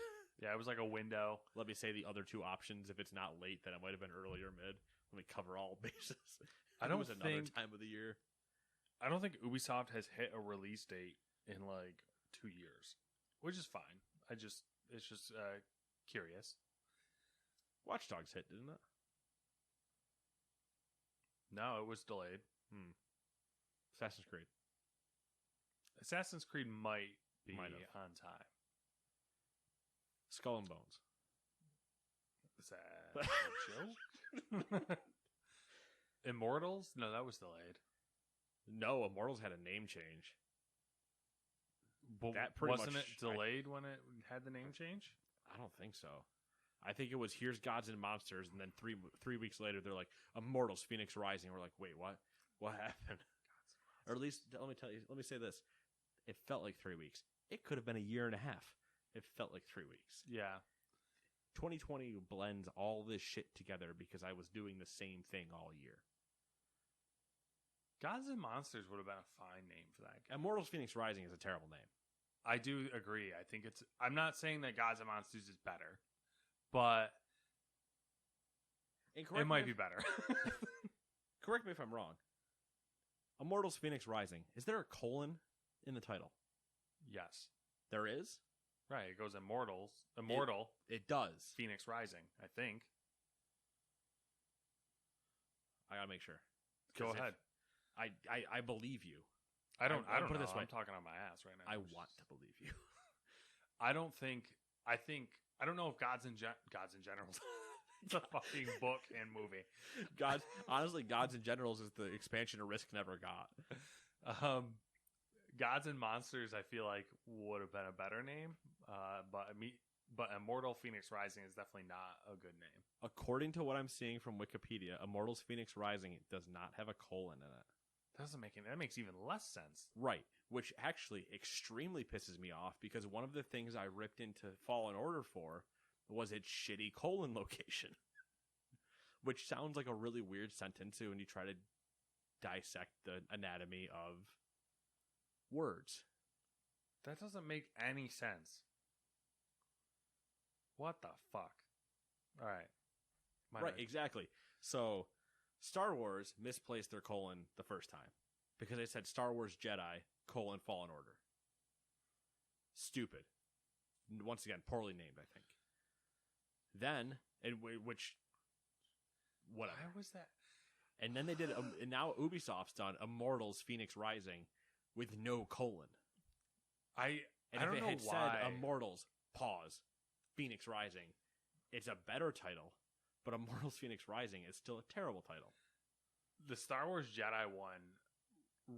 Yeah, it was like a window. Let me say the other two options. If it's not late, then it might have been early or mid. Let me cover all bases. I don't it was another time of the year. I don't think Ubisoft has hit a release date in like 2 years, which is fine. It's just curious. Watch Dogs hit, didn't it? No, it was delayed. Assassin's Creed. Assassin's Creed might be Might have. on time. Skull and Bones. Is that a joke? Immortals? No, that was delayed. No, Immortals had a name change. But that pretty wasn't much, it delayed when it had the name change? I don't think so. I think it was Here's Gods and Monsters, and then three weeks later, they're like, Immortals, Phoenix Rising. We're like, wait, what? What happened? Or at least, let me say this. It felt like 3 weeks. It could have been a year and a half. It felt like 3 weeks. Yeah. 2020 blends all this shit together because I was doing the same thing all year. Gods and Monsters would have been a fine name for that game. Immortals Phoenix Rising is a terrible name. I do agree. I think I'm not saying that Gods and Monsters is better, but it might be better. Correct me if I'm wrong. Immortals Phoenix Rising. Is there a colon in the title? Yes. There is? Right. It goes Immortal. It does. Phoenix Rising, I think. I gotta make sure. Go ahead. I believe you. I don't put know. it this way. I'm talking on my ass right now. I want to believe you. I don't know if Gods in General is a fucking book and movie. Honestly, Gods and Generals is the expansion of Risk never got. Gods and Monsters, I feel like would have been a better name, but Immortal Phoenix Rising is definitely not a good name. According to what I'm seeing from Wikipedia, Immortals Phoenix Rising does not have a colon in it. That makes even less sense. Right, which actually extremely pisses me off because one of the things I ripped into Fallen Order for was its shitty colon location, which sounds like a really weird sentence when you try to dissect the anatomy of words. That doesn't make any sense. What the fuck? All right. Right, exactly. So, Star Wars misplaced their colon the first time because they said Star Wars Jedi, Fallen Order. Stupid. Once again, poorly named, I think. Then, which, whatever. Why was that? And then they did, and now Ubisoft's done Immortals Phoenix Rising with no colon. And I if don't it know had why. said Immortals, pause, Phoenix Rising, it's a better title, but Immortals Phoenix Rising is still a terrible title. The Star Wars Jedi one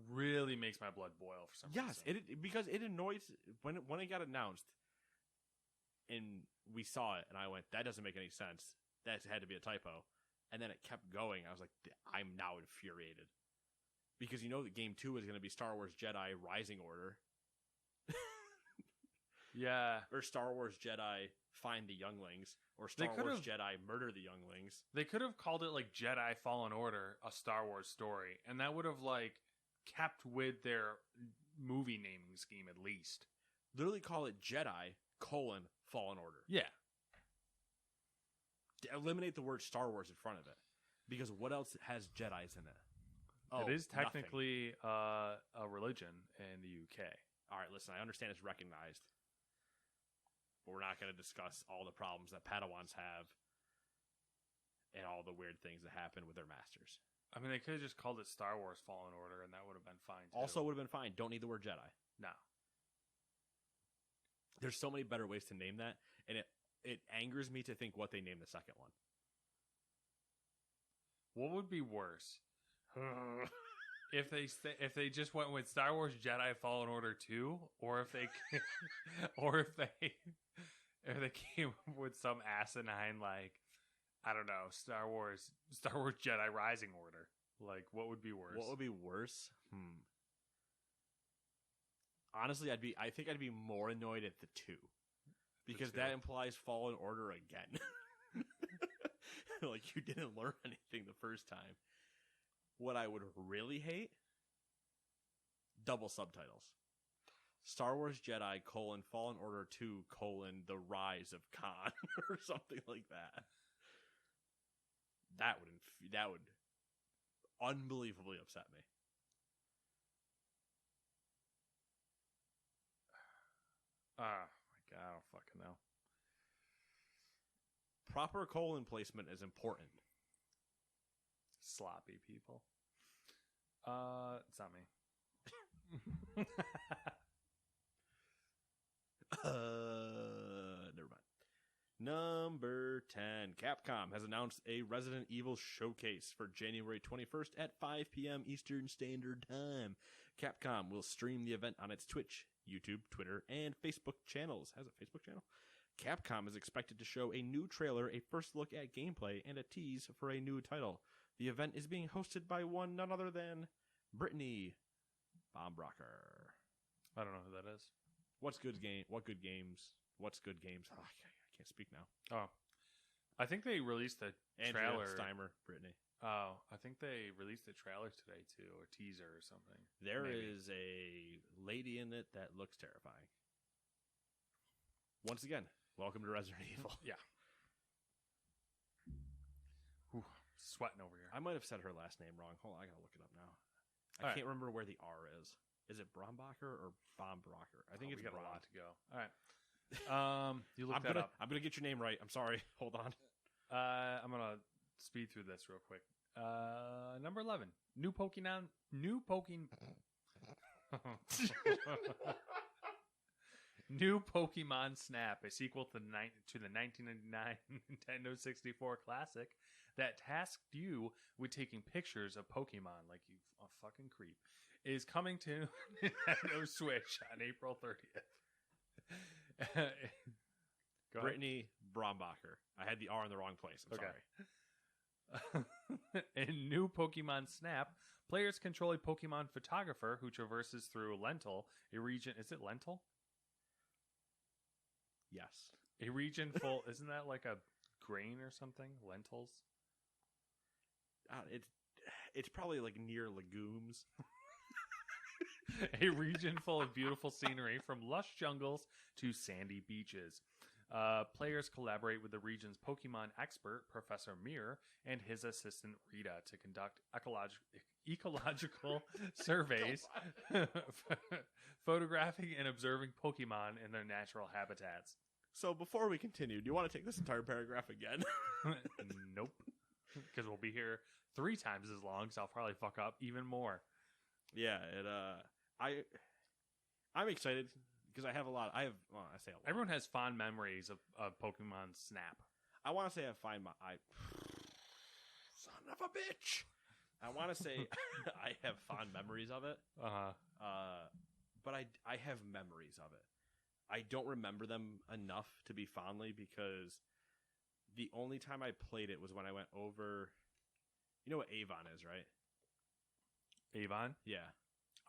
really makes my blood boil for some reason. Yes, because it annoys when it got announced, and we saw it, and I went, "That doesn't make any sense. That had to be a typo." And then it kept going. I was like, "I'm now infuriated," because you know that Game 2 is going to be Star Wars Jedi Rising Order, Yeah, or Star Wars Jedi Find the Younglings, or Star Wars Jedi Murder the Younglings. they could have called it like Jedi Fallen Order, a Star Wars story, and that would have like kept with their movie naming scheme at least. Literally call it Jedi Fallen Order. Yeah, Eliminate the word Star Wars in front of it, because what else has Jedis in it? Oh, it is nothing. technically a religion in the UK. All right, listen, I understand it's recognized, but we're not going to discuss all the problems that Padawans have and all the weird things that happen with their masters. I mean, they could have just called it Star Wars Fallen Order, and that would have been fine, too. Also would have been fine. Don't need the word Jedi. No. There's so many better ways to name that, and it angers me to think what they named the second one. What would be worse? if they just went with Star Wars Jedi Fallen Order 2, or if they if they came up with some asinine, like, I don't know, Star Wars Jedi Rising Order. Like, what would be worse? What would be worse? Honestly, I think I'd be more annoyed at the 2. Because that implies Fallen Order again. Like, you didn't learn anything the first time. What I would really hate? Double subtitles. Star Wars Jedi, Fallen Order 2, The Rise of Khan, or something like that. That would unbelievably upset me. My God, I don't fucking know. Proper colon placement is important. Sloppy people. It's not me. Never mind. Number 10. Capcom has announced a Resident Evil showcase for January 21st at 5 p.m. Eastern Standard Time. Capcom will stream the event on its Twitch, YouTube, Twitter, and Facebook channels. Has a Facebook channel? Capcom is expected to show a new trailer, a first look at gameplay, and a tease for a new title. The event is being hosted by none other than Brittany Bombrocker. I don't know who that is. What good games? Oh, I can't speak now. Oh, I think they released a trailer. Steimer, Brittany. Oh, I think they released a trailer today too, or teaser or something. There is a lady in it that looks terrifying. Once again, welcome to Resident Evil. Yeah. Whew, sweating over here. I might have said her last name wrong. Hold on, I gotta look it up now. I can't remember where the R is. Is it Brombacher or Bombrocker? I think it's got Brom. a lot to go. All right. You look that up. I'm gonna get your name right. I'm sorry. Hold on. I'm gonna speed through this real quick. Number 11. New Pokemon. New Pokemon Snap, a sequel to the 1999 Nintendo 64 classic that tasked you with taking pictures of Pokemon like you a fucking creep, is coming to Nintendo Switch on April 30th. Brittany Brombacher. I had the R in the wrong place. I'm sorry. In New Pokemon Snap, players control a Pokemon photographer who traverses through Lentil, a region. Is it Lentil? Yes. A region full. Isn't that like a grain or something? Lentils? It's probably like near legumes. A region full of beautiful scenery from lush jungles to sandy beaches. Players collaborate with the region's Pokemon expert, Professor Mir, and his assistant Rita to conduct ecological surveys, photographing and observing Pokemon in their natural habitats. So before we continue, do you want to take this entire paragraph again? Nope. Because we'll be here 3 times as long, so I'll probably fuck up even more. Yeah, I'm excited. because I have a lot. I say a lot. Everyone has fond memories of Pokemon Snap. I want to say son of a bitch. I want to say I have fond memories of it. But I have memories of it. I don't remember them enough to be fondly because the only time I played it was when I went over. You know what Avon is, right? Avon? Yeah.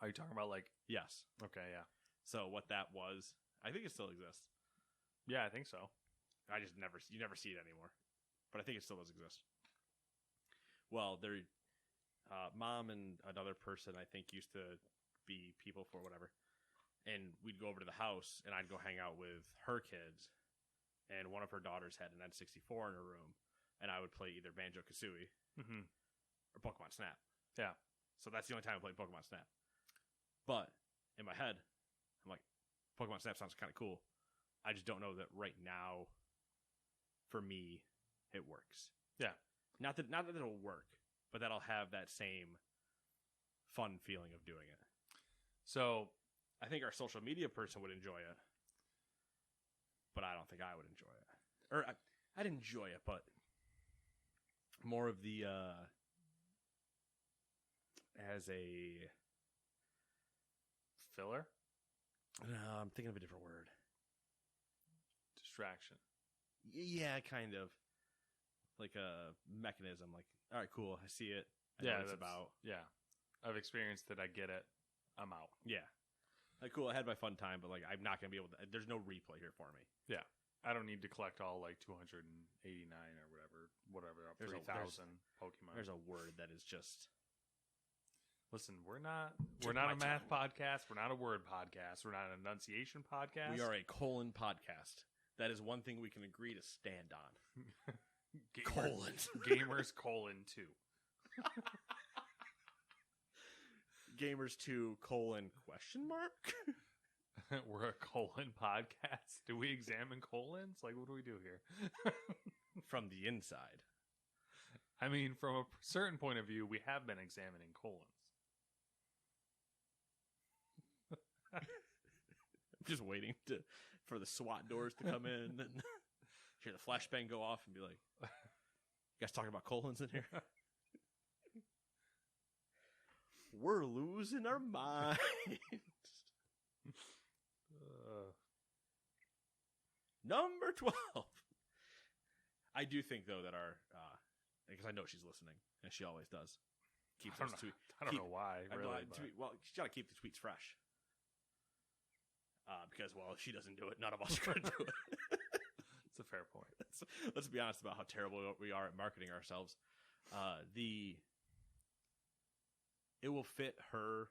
Are you talking about like? Yes. Okay, yeah. So what that was, I think it still exists. Yeah, I think so. I just you never see it anymore, but I think it still does exist. Well, their mom and another person I think used to be people for whatever, and we'd go over to the house and I'd go hang out with her kids, and one of her daughters had an N64 in her room, and I would play either Banjo-Kazooie or Pokemon Snap. Yeah. So that's the only time I played Pokemon Snap. But in my head, I'm like, Pokemon Snap sounds kind of cool. I just don't know that right now, for me, it works. Yeah. Not that it'll work, but that I'll have that same fun feeling of doing it. So I think our social media person would enjoy it, but I don't think I would enjoy it. Or I'd enjoy it, but more of the as a filler? No, I'm thinking of a different word. Distraction. Yeah, kind of. Like a mechanism. Like, all right, cool. I see it. I know what it's about. Yeah. I've experienced it. I get it. I'm out. Yeah. Like, cool. I had my fun time, but like, I'm not going to be able to. There's no replay here for me. Yeah. I don't need to collect all like 289 or whatever, 3,000 Pokemon. There's a word that is just. Listen, we're not a math podcast. We're not a word podcast. We're not an enunciation podcast. We are a colon podcast. That is one thing we can agree to stand on. Gamers 2. Gamers 2 : question mark? We're a colon podcast. Do we examine colons? Like, what do we do here? From the inside. I mean, from a certain point of view, we have been examining colons. I'm just waiting for the SWAT doors to come in and hear the flashbang go off and be like, "You guys talking about colons in here?" We're losing our minds. Number 12. I do think though that our because I know she's listening and she always does. I don't know why. Really, well, she's got to keep the tweets fresh. Because, well, if she doesn't do it, none of us are going to do it. It's a fair point. Let's be honest about how terrible we are at marketing ourselves. It will fit her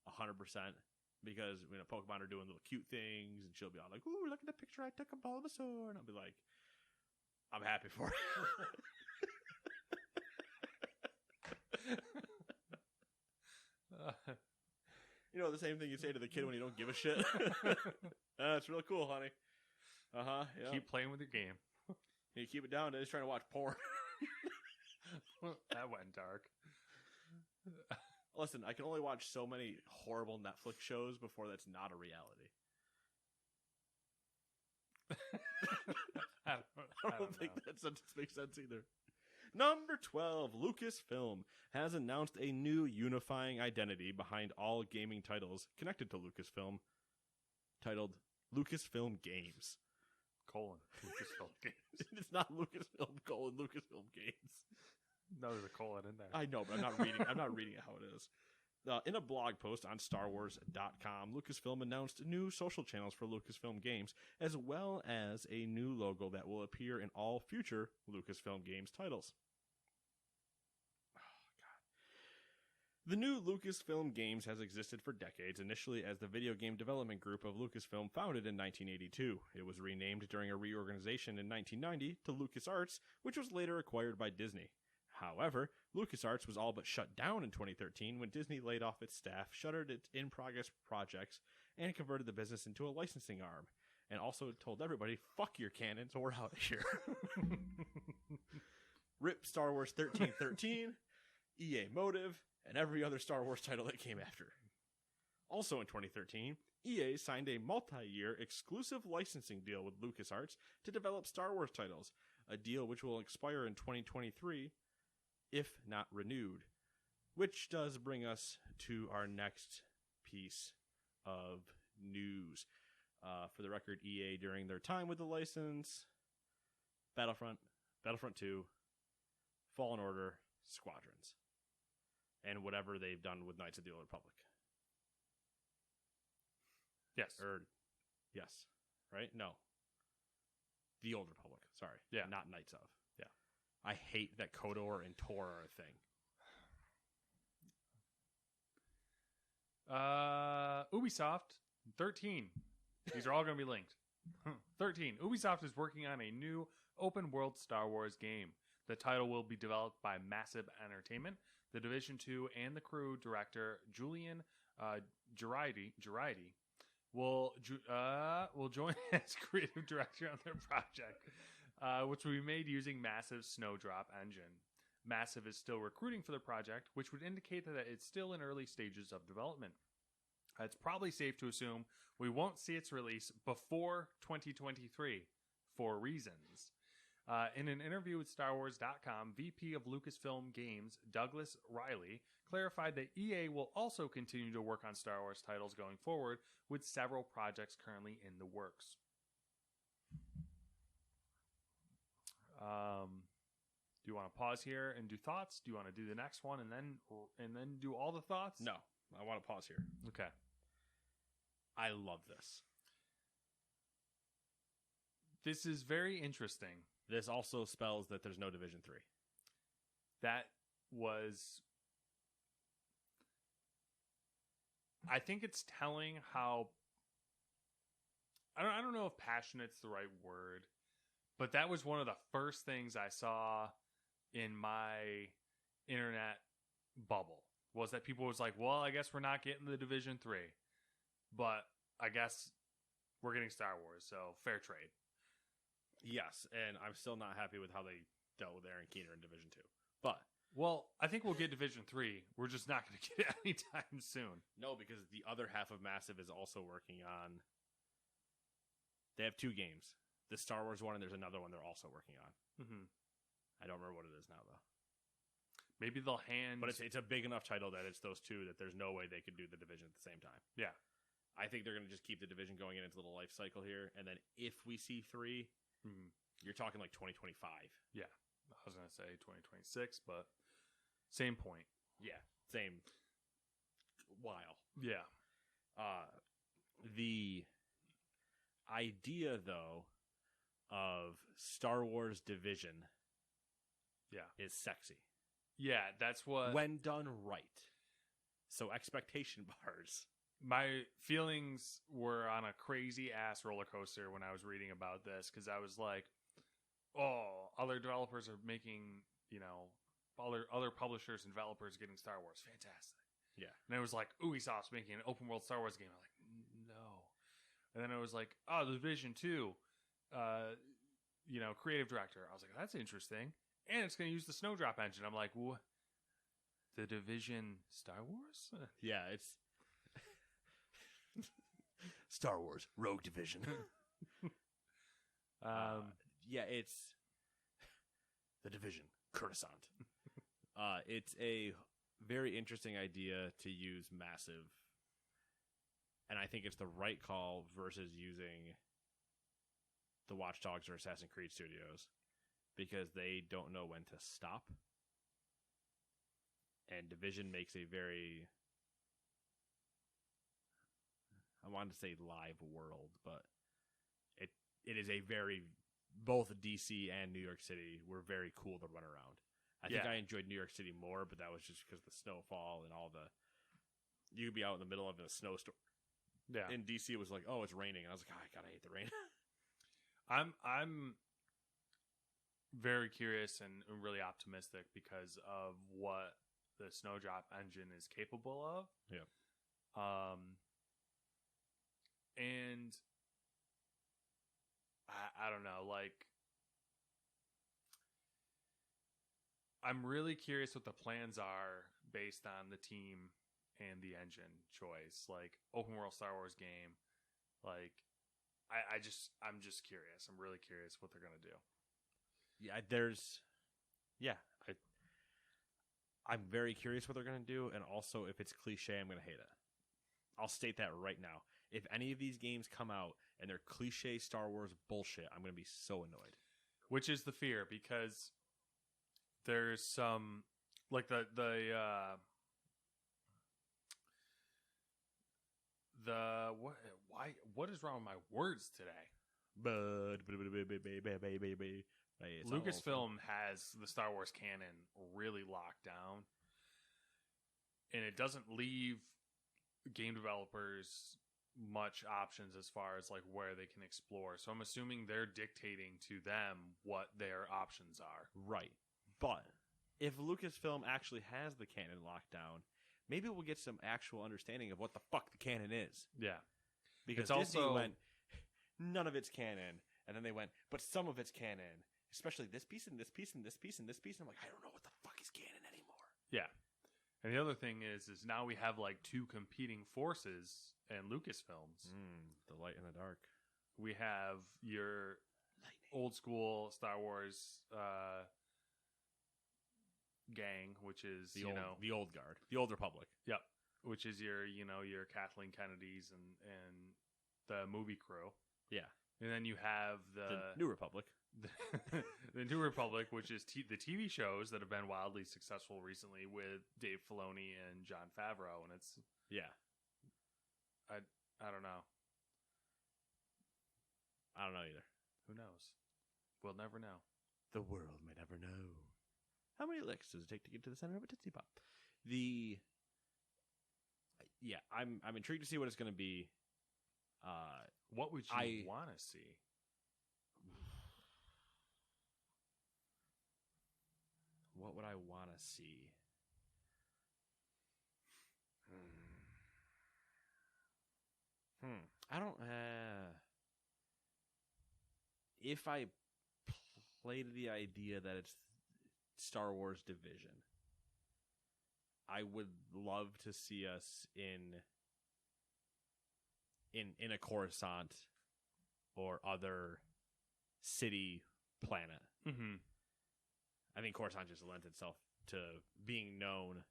100% because Pokemon are doing little cute things, and she'll be all like, "Ooh, look at the picture I took of Bulbasaur," and I'll be like, "I'm happy for it." The same thing you say to the kid when you don't give a shit. It's really cool, honey. Yeah. Keep playing with your game. You keep it down. He's trying to watch porn. That went dark. Listen, I can only watch so many horrible Netflix shows before that's not a reality. I don't think that sentence makes sense either. Number 12, Lucasfilm has announced a new unifying identity behind all gaming titles connected to Lucasfilm, titled Lucasfilm Games. Lucasfilm Games. It's not Lucasfilm : Lucasfilm Games. No, there's a colon in there. I know, but I'm not reading it how it is. In a blog post on StarWars.com, Lucasfilm announced new social channels for Lucasfilm Games, as well as a new logo that will appear in all future Lucasfilm Games titles. The new Lucasfilm Games has existed for decades, initially as the video game development group of Lucasfilm founded in 1982. It was renamed during a reorganization in 1990 to LucasArts, which was later acquired by Disney. However, LucasArts was all but shut down in 2013 when Disney laid off its staff, shuttered its in-progress projects, and converted the business into a licensing arm, and also told everybody, "Fuck your canons, we're out of here." RIP Star Wars 1313, EA Motive, and every other Star Wars title that came after. Also in 2013, EA signed a multi-year exclusive licensing deal with LucasArts to develop Star Wars titles, a deal which will expire in 2023, if not renewed. Which does bring us to our next piece of news. For the record, EA, during their time with the license, Battlefront 2, Fallen Order, Squadrons, and whatever they've done with Knights of the Old Republic. Yes. Yes. Right? No. The Old Republic. Sorry. Yeah. Not Knights of. Yeah. I hate that KOTOR and Tor are a thing. Ubisoft 13. These are all going to be linked. 13. Ubisoft is working on a new open world Star Wars game. The title will be developed by Massive Entertainment. The Division 2 and the crew director Julian Girardi will join as creative director on their project, which will be made using Massive's Snowdrop engine. Massive is still recruiting for the project, which would indicate that it's still in early stages of development. It's probably safe to assume we won't see its release before 2023 for reasons. In an interview with StarWars.com, VP of Lucasfilm Games Douglas Riley clarified that EA will also continue to work on Star Wars titles going forward, with several projects currently in the works. Do you want to pause here and do thoughts? Do you want to do the next one and then do all the thoughts? No, I want to pause here. Okay. I love this. This is very interesting. This also spells that there's no Division 3. That was... I think it's telling how... I don't know if passionate's the right word, but that was one of the first things I saw in my internet bubble, was that people was like, well, I guess we're not getting the Division 3, but I guess we're getting Star Wars, so fair trade. Yes, and I'm still not happy with how they dealt with Aaron Keener in Division 2. But... Well, I think we'll get Division 3. We're just not going to get it anytime soon. No, because the other half of Massive is also working on... They have 2 games. The Star Wars one, and there's another one they're also working on. Mm-hmm. I don't remember what it is now, though. Maybe they'll hand... But it's a big enough title that it's those 2 that there's no way they could do the Division at the same time. Yeah. I think they're going to just keep the Division going in its little life cycle here, and then if we see 3, you're talking like 2025. Yeah. I was going to say 2026, but same point. Yeah. Same while. Yeah. The idea, though, of Star Wars Division is sexy. Yeah, that's what... When done right. So expectation bars. My feelings were on a crazy-ass roller coaster when I was reading about this, because I was like, oh, other developers are making, other publishers and developers getting Star Wars. Fantastic. Yeah. And it was like, Ubisoft's making an open-world Star Wars game. I'm like, no. And then it was like, oh, the Division 2, creative director. I was like, that's interesting. And it's going to use the Snowdrop engine. I'm like, what? The Division Star Wars? Yeah, it's... Star Wars Rogue Division. Yeah, it's the Division Coruscant. It's a very interesting idea to use Massive, and I think it's the right call versus using the Watch Dogs or Assassin's Creed Studios, because they don't know when to stop, and Division makes a very... I wanted to say live world, but it is a very... Both DC and New York City were very cool to run around. I think I enjoyed New York City more, but that was just because of the snowfall and all the... You could be out in the middle of a snowstorm. Yeah. In DC, it was like, oh, it's raining. And I was like, oh, I gotta hate the rain. I'm very curious and really optimistic because of what the Snowdrop engine is capable of. Yeah. And I don't know, like, I'm really curious what the plans are based on the team and the engine choice. Like, open world Star Wars game. Like, I'm just curious. I'm really curious what they're gonna do. I'm very curious what they're going to do, and also if it's cliche, I'm going to hate it. I'll state that right now. If any of these games come out and they're cliche Star Wars bullshit, I'm going to be so annoyed. Which is the fear, because there's some, like, what is wrong with my words today? Lucasfilm has the Star Wars canon really locked down, and it doesn't leave game developers much options as far as like where they can explore. So I'm assuming they're dictating to them what their options are. Right. But if Lucasfilm actually has the canon locked down, maybe we'll get some actual understanding of what the fuck the canon is. Yeah. Because it's Disney also went, none of it's canon. And then they went, but some of it's canon. Especially this piece and this piece and this piece and this piece. And I'm like, I don't know what the fuck is canon anymore. Yeah. And the other thing is now we have like two competing forces in Lucasfilms. The light and the dark. We have your old school Star Wars gang, which is the old guard, the old Republic. Yep. Which is your Kathleen Kennedys and the movie crew. Yeah. And then you have the New Republic. The New Republic, which is the TV shows that have been wildly successful recently with Dave Filoni and Jon Favreau, and it's I don't know. I don't know either. Who knows? We'll never know. The world may never know. How many licks does it take to get to the center of a Tootsie Pop? I'm intrigued to see what it's going to be. What would you want to see? What would I want to see? I don't. If I played the idea that it's Star Wars Division, I would love to see us in a Coruscant or other city planet. Mm-hmm. I think Coruscant just lent itself to being known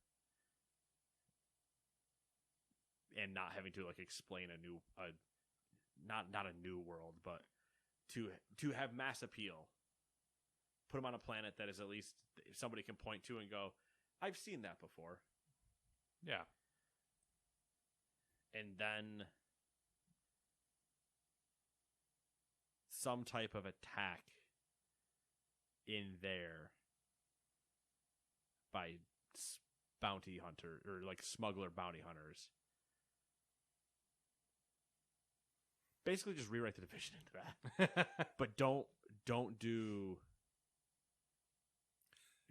and not having to like explain not a new world, but to have mass appeal. Put them on a planet that is at least somebody can point to and go, I've seen that before. Yeah. And then some type of attack in there by bounty hunter or like smuggler bounty hunters. Basically just rewrite the Division into that. But don't do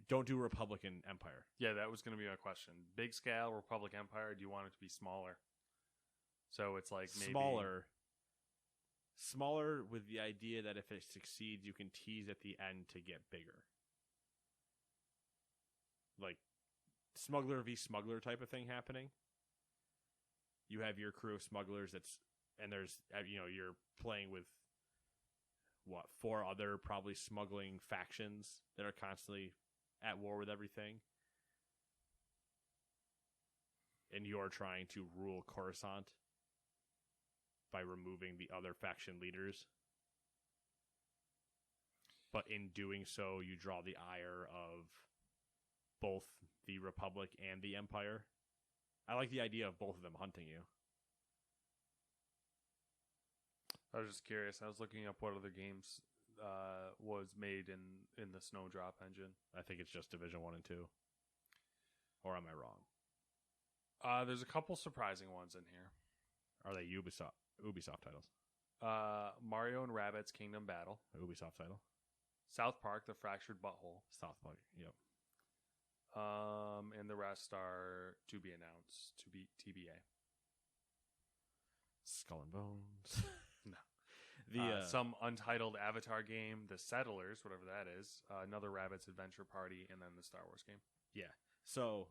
Republican Empire. Yeah, that was going to be my question. Big scale Republic Empire, do you want it to be smaller? So it's like maybe smaller with the idea that if it succeeds, you can tease at the end to get bigger. Like smuggler v smuggler type of thing happening. You have your crew of smugglers and there's you're playing with 4 other probably smuggling factions that are constantly at war with everything. And you're trying to rule Coruscant by removing the other faction leaders. But in doing so, you draw the ire of both the Republic and the Empire. I like the idea of both of them hunting you. I was just curious. I was looking up what other games was made in the Snowdrop engine. I think it's just Division 1 and 2. Or am I wrong? There's a couple surprising ones in here. Are they Ubisoft titles? Mario and Rabbids Kingdom Battle. Ubisoft title. South Park, The Fractured Butthole. South Park, yep. And the rest are to be announced, to be TBA. Skull and Bones. No. Some untitled Avatar game, The Settlers, whatever that is. Another Rabbids Adventure Party, and then the Star Wars game. Yeah. So,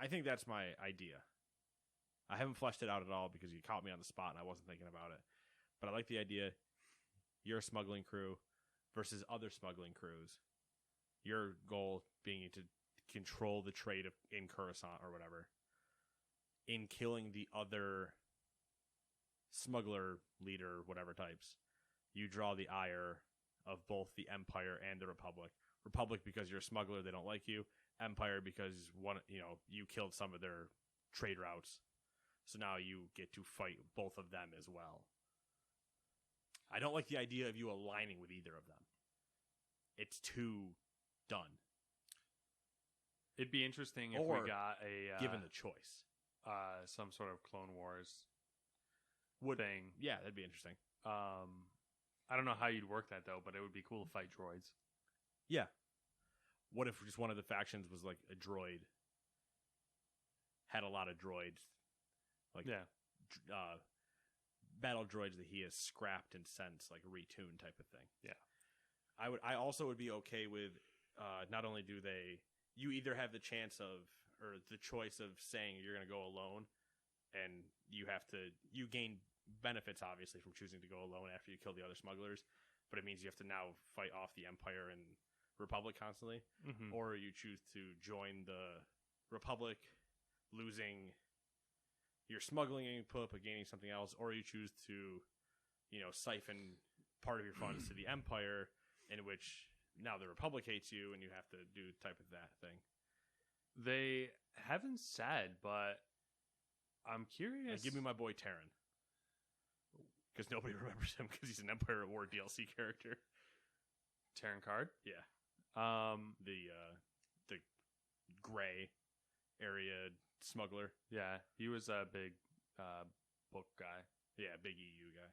I think that's my idea. I haven't fleshed it out at all because you caught me on the spot and I wasn't thinking about it. But I like the idea. You're a smuggling crew versus other smuggling crews. Your goal being to control the trade in Coruscant or whatever. In killing the other smuggler leader, whatever types, you draw the ire of both the Empire and the Republic. Republic because you're a smuggler, they don't like you. Empire because you killed some of their trade routes. So now you get to fight both of them as well. I don't like the idea of you aligning with either of them. It's too done. It'd be interesting if or we got a given the choice, some sort of Clone Wars thing. Yeah, that'd be interesting. I don't know how you'd work that though, but it would be cool to fight droids. Yeah. What if just one of the factions was like a droid? Had a lot of droids, like battle droids that he has scrapped and since like retuned type of thing. Yeah. I also would be okay with not only do you either have the chance of or the choice of saying you're going to go alone, and you gain benefits obviously from choosing to go alone after you kill the other smugglers, but it means you have to now fight off the Empire and Republic constantly, or you choose to join the Republic, losing your smuggling input but gaining something else, or you choose to, siphon part of your funds to the Empire, in which now the Republic hates you and you have to do type of that thing. They haven't said, but I'm curious. Give me my boy Terran. Because nobody remembers him because he's an Empire at War DLC character. Terran Card? Yeah. The gray area smuggler. Yeah, he was a big book guy. Yeah, big EU guy.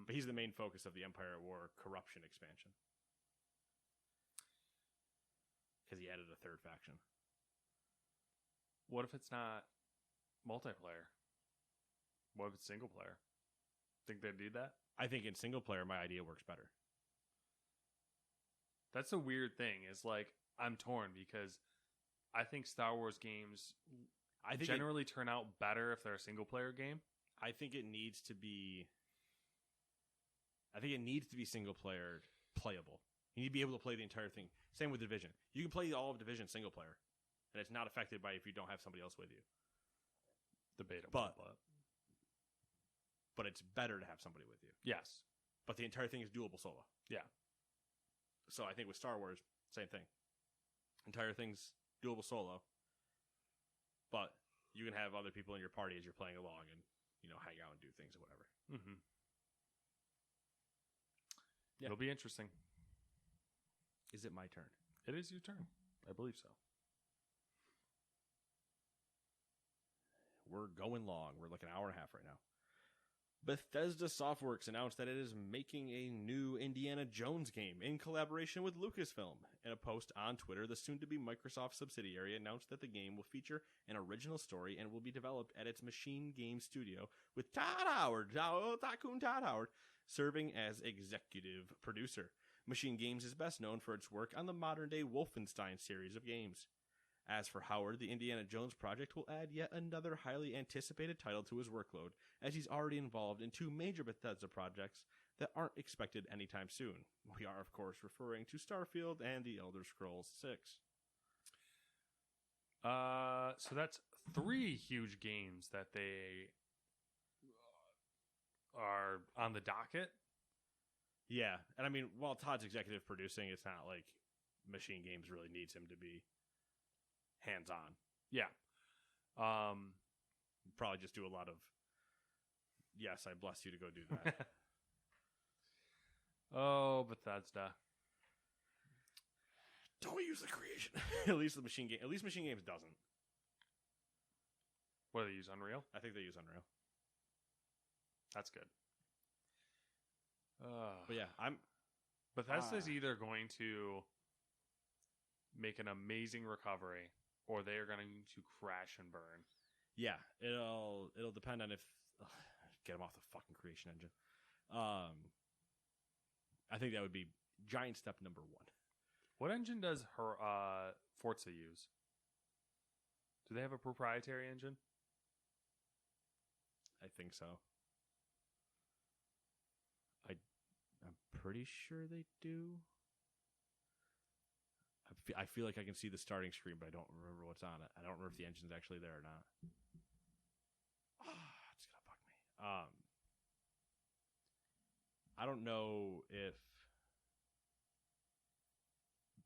But he's the main focus of the Empire at War corruption expansion. Because he added a third faction. What if it's not multiplayer? What if it's single player? Think they'd do that? I think in single player, my idea works better. That's a weird thing. Is like I'm torn because I think Star Wars games generally turn out better if they're a single player game. I think it needs to be single player playable. You need to be able to play the entire thing. Same with Division. You can play all of Division single player, and it's not affected by if you don't have somebody else with you. Debatable, but it's better to have somebody with you. Yes. But the entire thing is doable solo. Yeah. So I think with Star Wars, same thing. Entire thing's doable solo. But you can have other people in your party as you're playing along and, hang out and do things or whatever. Mm-hmm. Yeah. It'll be interesting. Is it my turn? It is your turn. I believe so. We're going long. We're like an hour and a half right now. Bethesda Softworks announced that it is making a new Indiana Jones game in collaboration with Lucasfilm. In a post on Twitter, the soon-to-be Microsoft subsidiary announced that the game will feature an original story and will be developed at its Machine Game Studio, with Tycoon Todd Howard, serving as executive producer. Machine Games is best known for its work on the modern-day Wolfenstein series of games. As for Howard, the Indiana Jones project will add yet another highly anticipated title to his workload, as he's already involved in two major Bethesda projects that aren't expected anytime soon. We are, of course, referring to Starfield and The Elder Scrolls 6. So that's 3 huge games that they are on the docket. Yeah, and I mean, while Todd's executive producing, it's not like Machine Games really needs him to be hands-on. Yeah. Probably just do a lot of, yes, I bless you to go do that. Oh, Bethesda. Don't use the creation. At least Machine Games doesn't. What do they use? Unreal? I think they use Unreal. That's good. But yeah, Bethesda's either going to make an amazing recovery, or they are going to crash and burn. Yeah, it'll depend on if get them off the fucking creation engine. I think that would be giant step number 1. What engine does her Forza use? Do they have a proprietary engine? I think so. I'm pretty sure they do. I feel like I can see the starting screen, but I don't remember what's on it. I don't remember if the engine's actually there or not. It's gonna bug me. I don't know if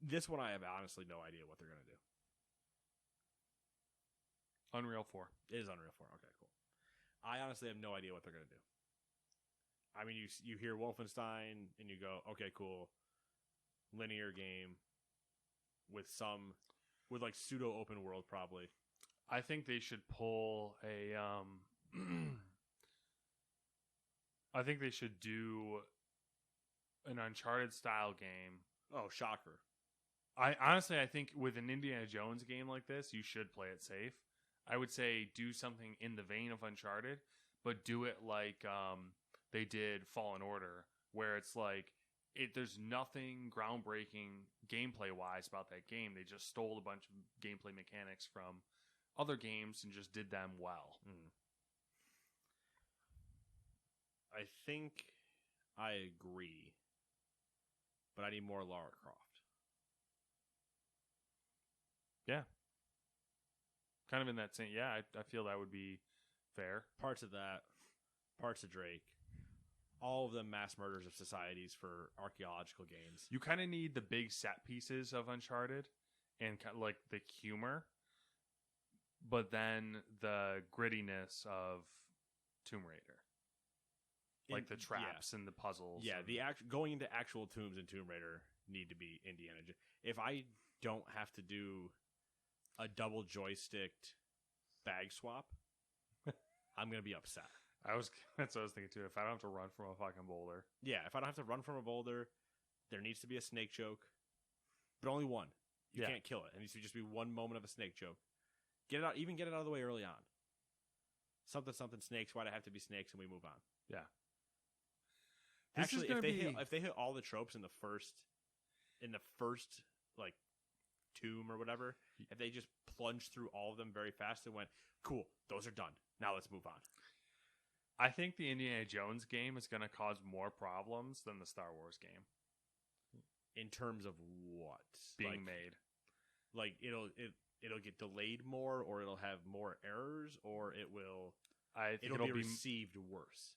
this one. I have honestly no idea what they're gonna do. Unreal 4. It is Unreal 4. Okay, cool. I honestly have no idea what they're gonna do. I mean, you hear Wolfenstein and you go, okay, cool, linear game with like pseudo open world probably. I think they should pull a I think they should do an Uncharted style game. Oh, shocker. I think with an Indiana Jones game like this, you should play it safe. I would say do something in the vein of Uncharted, but do it like they did Fallen Order, where it's like there's nothing groundbreaking gameplay wise about that game. They just stole a bunch of gameplay mechanics from other games and just did them well. I think I agree, but I need more Lara Croft. Yeah. Kind of in that same, yeah, I feel that would be fair. Parts of that, parts of Drake, all of them mass murders of societies for archaeological games. You kind of need the big set pieces of Uncharted and kind of like the humor, but then the grittiness of Tomb Raider. Like the traps and the puzzles. Yeah, going into actual tombs in Tomb Raider need to be Indiana Jones. If I don't have to do a double joysticked bag swap, I'm going to be upset. That's what I was thinking too. If I don't have to run from a fucking boulder. Yeah, if I don't have to run from a boulder, there needs to be a snake choke. But only one. You can't kill it. It needs to just be one moment of a snake choke. Get it out of the way early on. Something snakes, why'd it have to be snakes, and we move on. Yeah. Actually, if they hit all the tropes in the first like tomb or whatever, if they just plunged through all of them very fast and went, cool, those are done. Now let's move on. I think the Indiana Jones game is going to cause more problems than the Star Wars game. In terms of what? Being made. Like it'll get delayed more, or it'll have more errors, or it'll be received worse.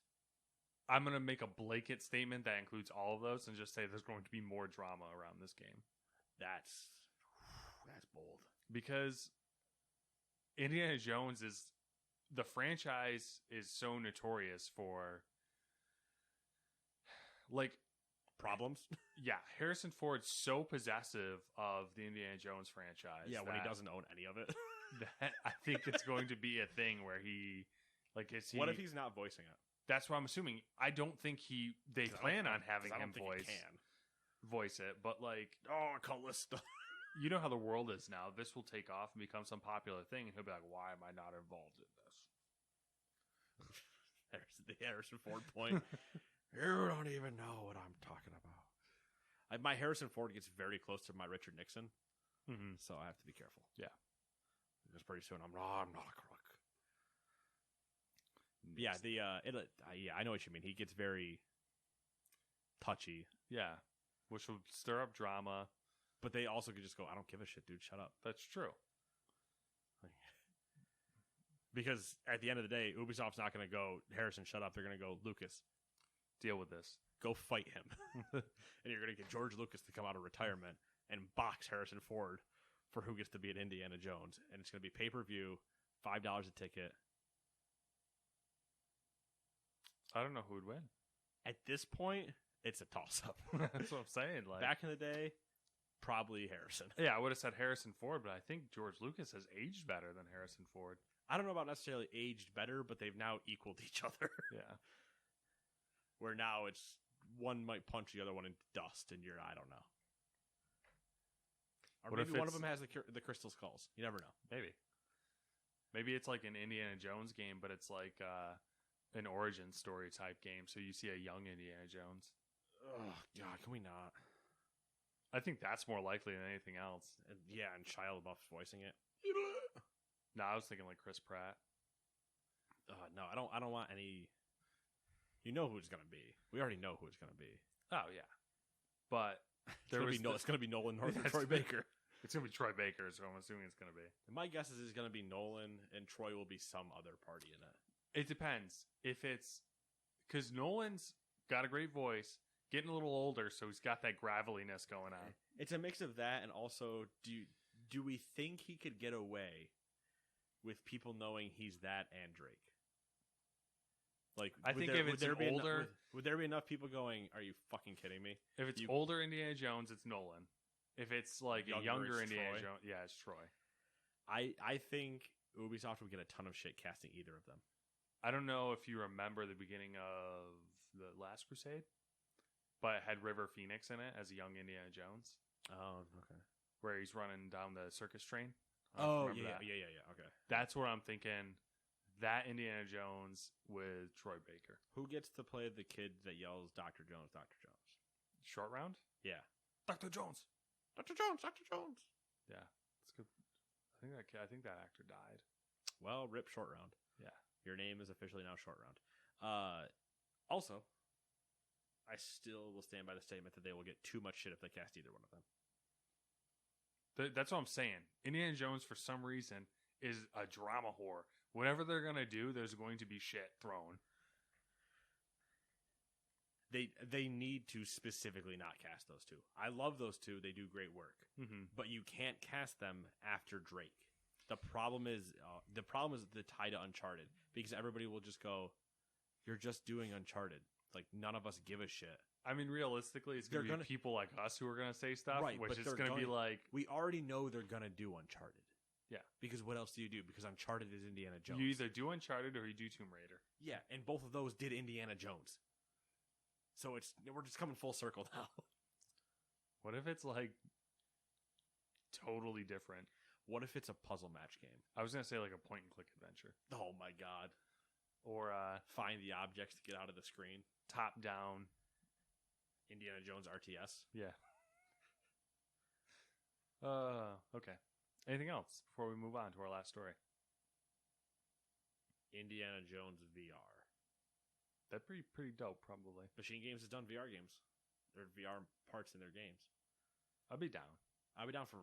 I'm going to make a blanket statement that includes all of those and just say there's going to be more drama around this game. That's bold. Because Indiana Jones the franchise is so notorious for like problems. Yeah, Harrison Ford's so possessive of the Indiana Jones franchise. Yeah, when he doesn't own any of it. That I think it's going to be a thing where what if he's not voicing it? That's what I'm assuming. I don't think they plan on having him voice it, but like, Callista. You know how the world is now. This will take off and become some popular thing, and he'll be like, "Why am I not involved in this?" There's the Harrison Ford point. You don't even know what I'm talking about. My Harrison Ford gets very close to my Richard Nixon, so I have to be careful. Yeah, because pretty soon I'm not a crook. Yeah, I know what you mean. He gets very touchy. Yeah, which will stir up drama. But they also could just go, I don't give a shit, dude. Shut up. That's true. Because at the end of the day, Ubisoft's not going to go, Harrison, shut up. They're going to go, Lucas, deal with this. Go fight him. And you're going to get George Lucas to come out of retirement and box Harrison Ford for who gets to be an Indiana Jones. And it's going to be pay-per-view, $5 a ticket. I don't know who would win. At this point, it's a toss-up. That's what I'm saying. Like, back in the day, probably Harrison. Yeah, I would have said Harrison Ford, but I think George Lucas has aged better than Harrison Ford. I don't know about necessarily aged better, but they've now equaled each other. Yeah. Where now it's one might punch the other one into dust, and I don't know. Or maybe one of them has the crystal skulls. You never know. Maybe it's like an Indiana Jones game, but it's like an origin story type game. So you see a young Indiana Jones. Oh, God, can we not? I think that's more likely than anything else. And Shia LaBeouf's voicing it. No, I was thinking like Chris Pratt. No, I don't want any. You know who it's gonna be. We already know who it's gonna be. Oh yeah, but It's gonna be Nolan North and Troy Baker. It's gonna be Troy Baker, so I'm assuming it's gonna be. And my guess is it's gonna be Nolan, and Troy will be some other party in it. It depends if it's because Nolan's got a great voice, getting a little older, so he's got that graveliness going on. It's a mix of that and also do we think he could get away with people knowing he's that and Drake? Like, I think if it's older, would there be enough people going, "Are you fucking kidding me?" If it's older Indiana Jones, it's Nolan. If it's like a younger Indiana Jones, yeah, it's Troy. I think Ubisoft would get a ton of shit casting either of them. I don't know if you remember the beginning of The Last Crusade, but it had River Phoenix in it as a young Indiana Jones. Oh, okay. Where he's running down the circus train. Oh, yeah. Okay. That's where I'm thinking that Indiana Jones with Troy Baker. Who gets to play the kid that yells Dr. Jones, Dr. Jones? Short round? Yeah. Dr. Jones. Dr. Jones, Dr. Jones. Yeah. That's good. I think that actor died. Well, rip Short Round. Yeah. Your name is officially now Short Round. Also, I still will stand by the statement that they will get too much shit if they cast either one of them. That's what I'm saying. Indiana Jones, for some reason, is a drama whore. Whatever they're going to do, there's going to be shit thrown. They need to specifically not cast those two. I love those two. They do great work. Mm-hmm. But you can't cast them after Drake. The problem is the tie to Uncharted. Because everybody will just go, "You're just doing Uncharted." Like, none of us give a shit. I mean, realistically, it's going to be people like us who are going to say stuff, right, which is going to be like... We already know they're going to do Uncharted. Yeah. Because what else do you do? Because Uncharted is Indiana Jones. You either do Uncharted or you do Tomb Raider. Yeah, and both of those did Indiana Jones. So we're just coming full circle now. What if it's like totally different? What if it's a puzzle match game? I was going to say like a point and click adventure. Oh my god. Or find the objects to get out of the screen. Top down. Indiana Jones RTS. Yeah. Okay. Anything else before we move on to our last story? Indiana Jones VR. That'd be pretty dope, probably. Machine Games has done VR games. There are VR parts in their games. I'd be down. I'd be down for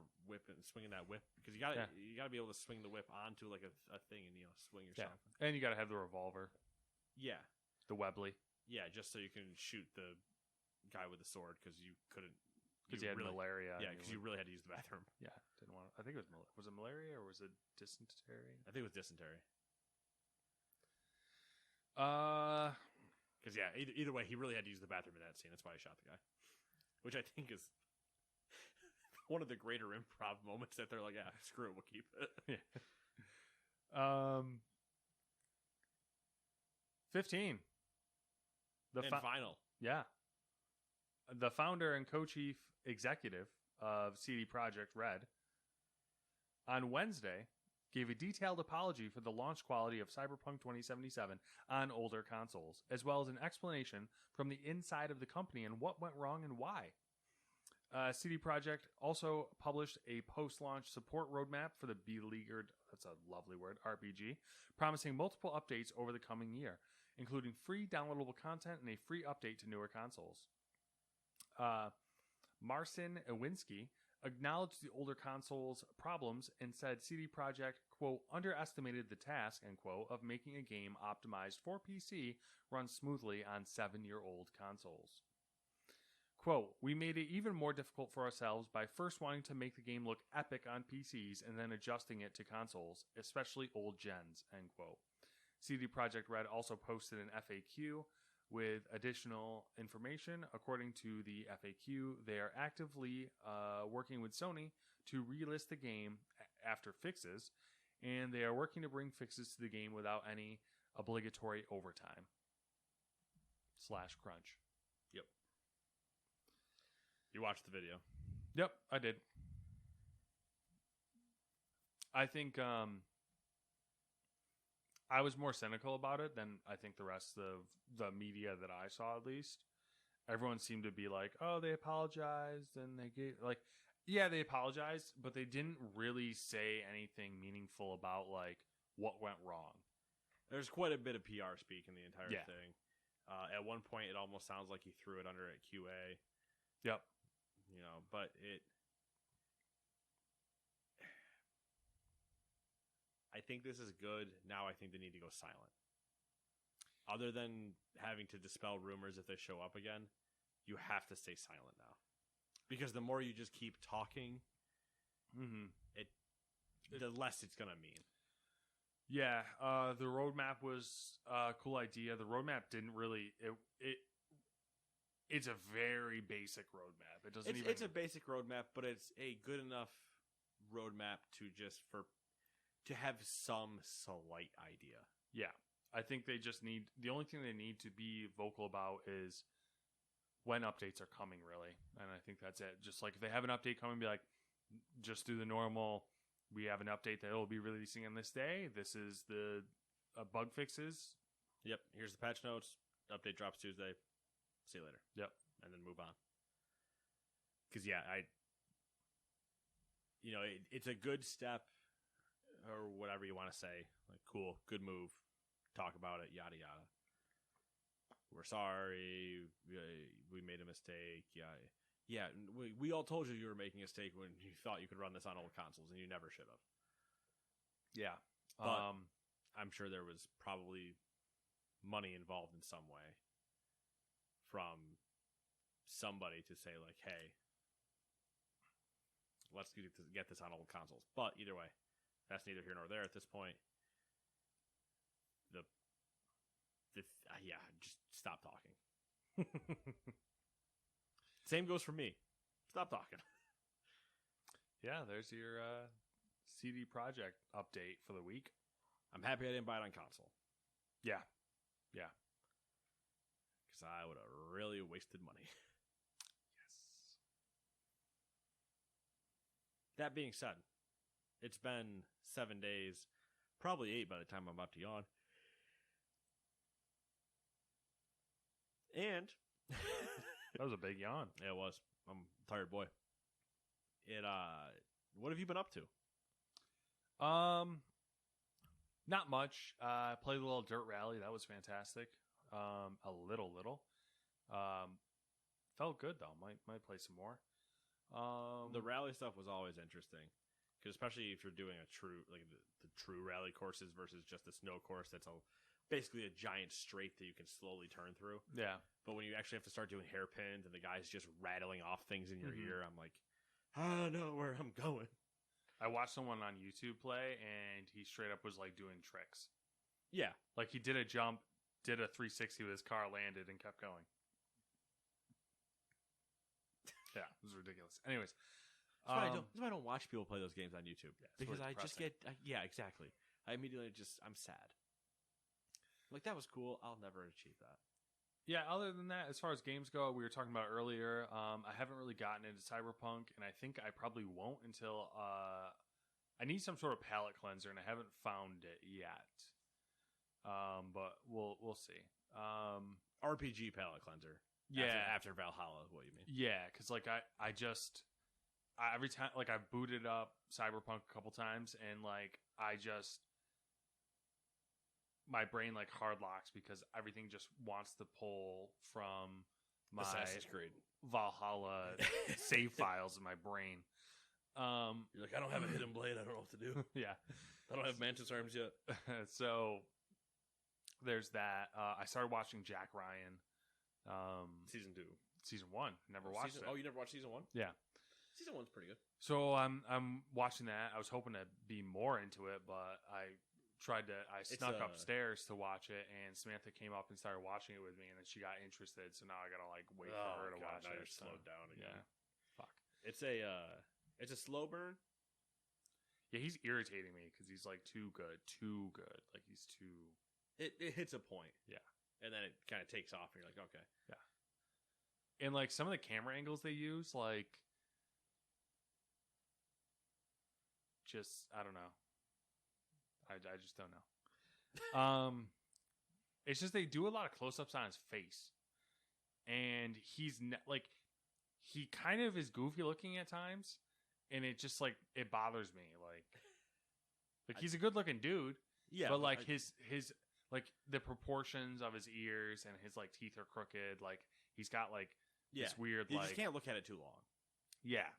swinging that whip because you gotta be able to swing the whip onto like a thing and swing yourself. Yeah. And you gotta have the revolver. Yeah. The Webley. Yeah, just so you can shoot the guy with the sword because you couldn't. Because you had malaria. Yeah, because you really had to use the bathroom. Yeah, didn't want to. I think it was it malaria or was it dysentery? I think it was dysentery. Because either way, he really had to use the bathroom in that scene. That's why he shot the guy, which I think is one of the greater improv moments that they're like, "Yeah, screw it, we'll keep it." Yeah. 15. Final. Yeah. The founder and co-chief executive of CD Projekt Red on Wednesday gave a detailed apology for the launch quality of Cyberpunk 2077 on older consoles, as well as an explanation from the inside of the company and what went wrong and why. CD Projekt also published a post-launch support roadmap for the beleaguered, that's a lovely word, RPG, promising multiple updates over the coming year, including free downloadable content and a free update to newer consoles. Marcin Iwinski acknowledged the older consoles' problems and said CD Projekt, quote, underestimated the task, end quote, of making a game optimized for PC run smoothly on 7-year-old consoles. Quote, we made it even more difficult for ourselves by first wanting to make the game look epic on PCs and then adjusting it to consoles, especially old gens, end quote. CD Projekt Red also posted an FAQ with additional information. According to the FAQ, they are actively working with Sony to relist the game after fixes, and they are working to bring fixes to the game without any obligatory overtime / crunch. Yep. You watched the video? Yep, I did. I think I was more cynical about it than I think the rest of the media that I saw, at least. Everyone seemed to be like, oh, they apologized and they gave, like, Yeah, they apologized, but they didn't really say anything meaningful about like what went wrong. There's quite a bit of PR speak in the entire Yeah. thing. At one point, it almost sounds like he threw it under at QA. Yep. You know, but I think this is good. Now I think they need to go silent. Other than having to dispel rumors if they show up again, you have to stay silent now. Because the more you just keep talking, the less it's going to mean. Yeah, the roadmap was a cool idea. The roadmap didn't really it's a very basic roadmap. It doesn't It's a basic roadmap, but it's a good enough roadmap to have some slight idea. Yeah. I think they just need the only thing they need to be vocal about is when updates are coming, really. And I think that's it. Just like if they have an update coming, be like, just do the normal. We have an update that will be releasing on this day. This is the bug fixes. Yep. Here's the patch notes. Update drops Tuesday. See you later. Yep. And then move on. Because, yeah, it's a good step or whatever you want to say. Like, cool, good move. Talk about it, yada, yada. We're sorry. We made a mistake. Yeah, we all told you were making a mistake when you thought you could run this on old consoles, and you never should have. Yeah. But I'm sure there was probably money involved in some way from somebody to say, like, hey, let's get this on old consoles. But either way, that's neither here nor there at this point. Just stop talking. Same goes for me. Stop talking. Yeah, there's your CD Projekt update for the week. I'm happy I didn't buy it on console. Yeah. Because I would have really wasted money. Yes. That being said, it's been 7 days, probably 8 by the time I'm about to yawn. And that was a big yawn. Yeah, it was. I'm a tired boy. What have you been up to? Not much. Played a little Dirt Rally. That was fantastic. A little. Felt good though. Might play some more. The rally stuff was always interesting, because especially if you're doing a true the true rally courses versus just a snow course that's basically a giant straight that you can slowly turn through. Yeah. But when you actually have to start doing hairpins and the guy's just rattling off things in your ear, I'm like, I know where I'm going. I watched someone on YouTube play, and he straight up was like doing tricks. Yeah. Like he did a jump, did a 360 with his car, landed, and kept going. Yeah, it was ridiculous. Anyways. That's why I don't watch people play those games on YouTube. Yeah, because really I just get, exactly. I immediately I'm sad. Like, that was cool. I'll never achieve that. Yeah, other than that, as far as games go, we were talking about earlier, I haven't really gotten into Cyberpunk, and I think I probably won't until I need some sort of palate cleanser, and I haven't found it yet. But we'll see. RPG palate cleanser. Yeah. After Valhalla is what you mean. Yeah, because like I every time, like, I've booted up Cyberpunk a couple times, and like my brain like hard locks because everything just wants to pull from my Assassin's Creed Valhalla save files in my brain. You're like, I don't have a hidden blade. I don't know what to do. Yeah. I don't have Mantis arms yet. So there's that. I started watching Jack Ryan. Season 2. Season 1. Never watched it. Oh, you never watched Season 1? Yeah. Season 1's pretty good. So I'm watching that. I was hoping to be more into it, but I snuck upstairs to watch it, and Samantha came up and started watching it with me, and then she got interested, so now I gotta like wait for her to watch now it. You're slowed down again. Yeah. Fuck. It's a slow burn. Yeah, he's irritating me because he's like too good. Like he's too. It hits a point. Yeah. And then it kind of takes off, and you're like, okay. Yeah. And like some of the camera angles they use, like, just I don't know. I just don't know. It's just they do a lot of close-ups on his face, and he's like he kind of is goofy looking at times, and it just like it bothers me. Like he's a good looking dude, but like his like the proportions of his ears and his like teeth are crooked. Like he's got like this weird you like just can't look at it too long. Yeah.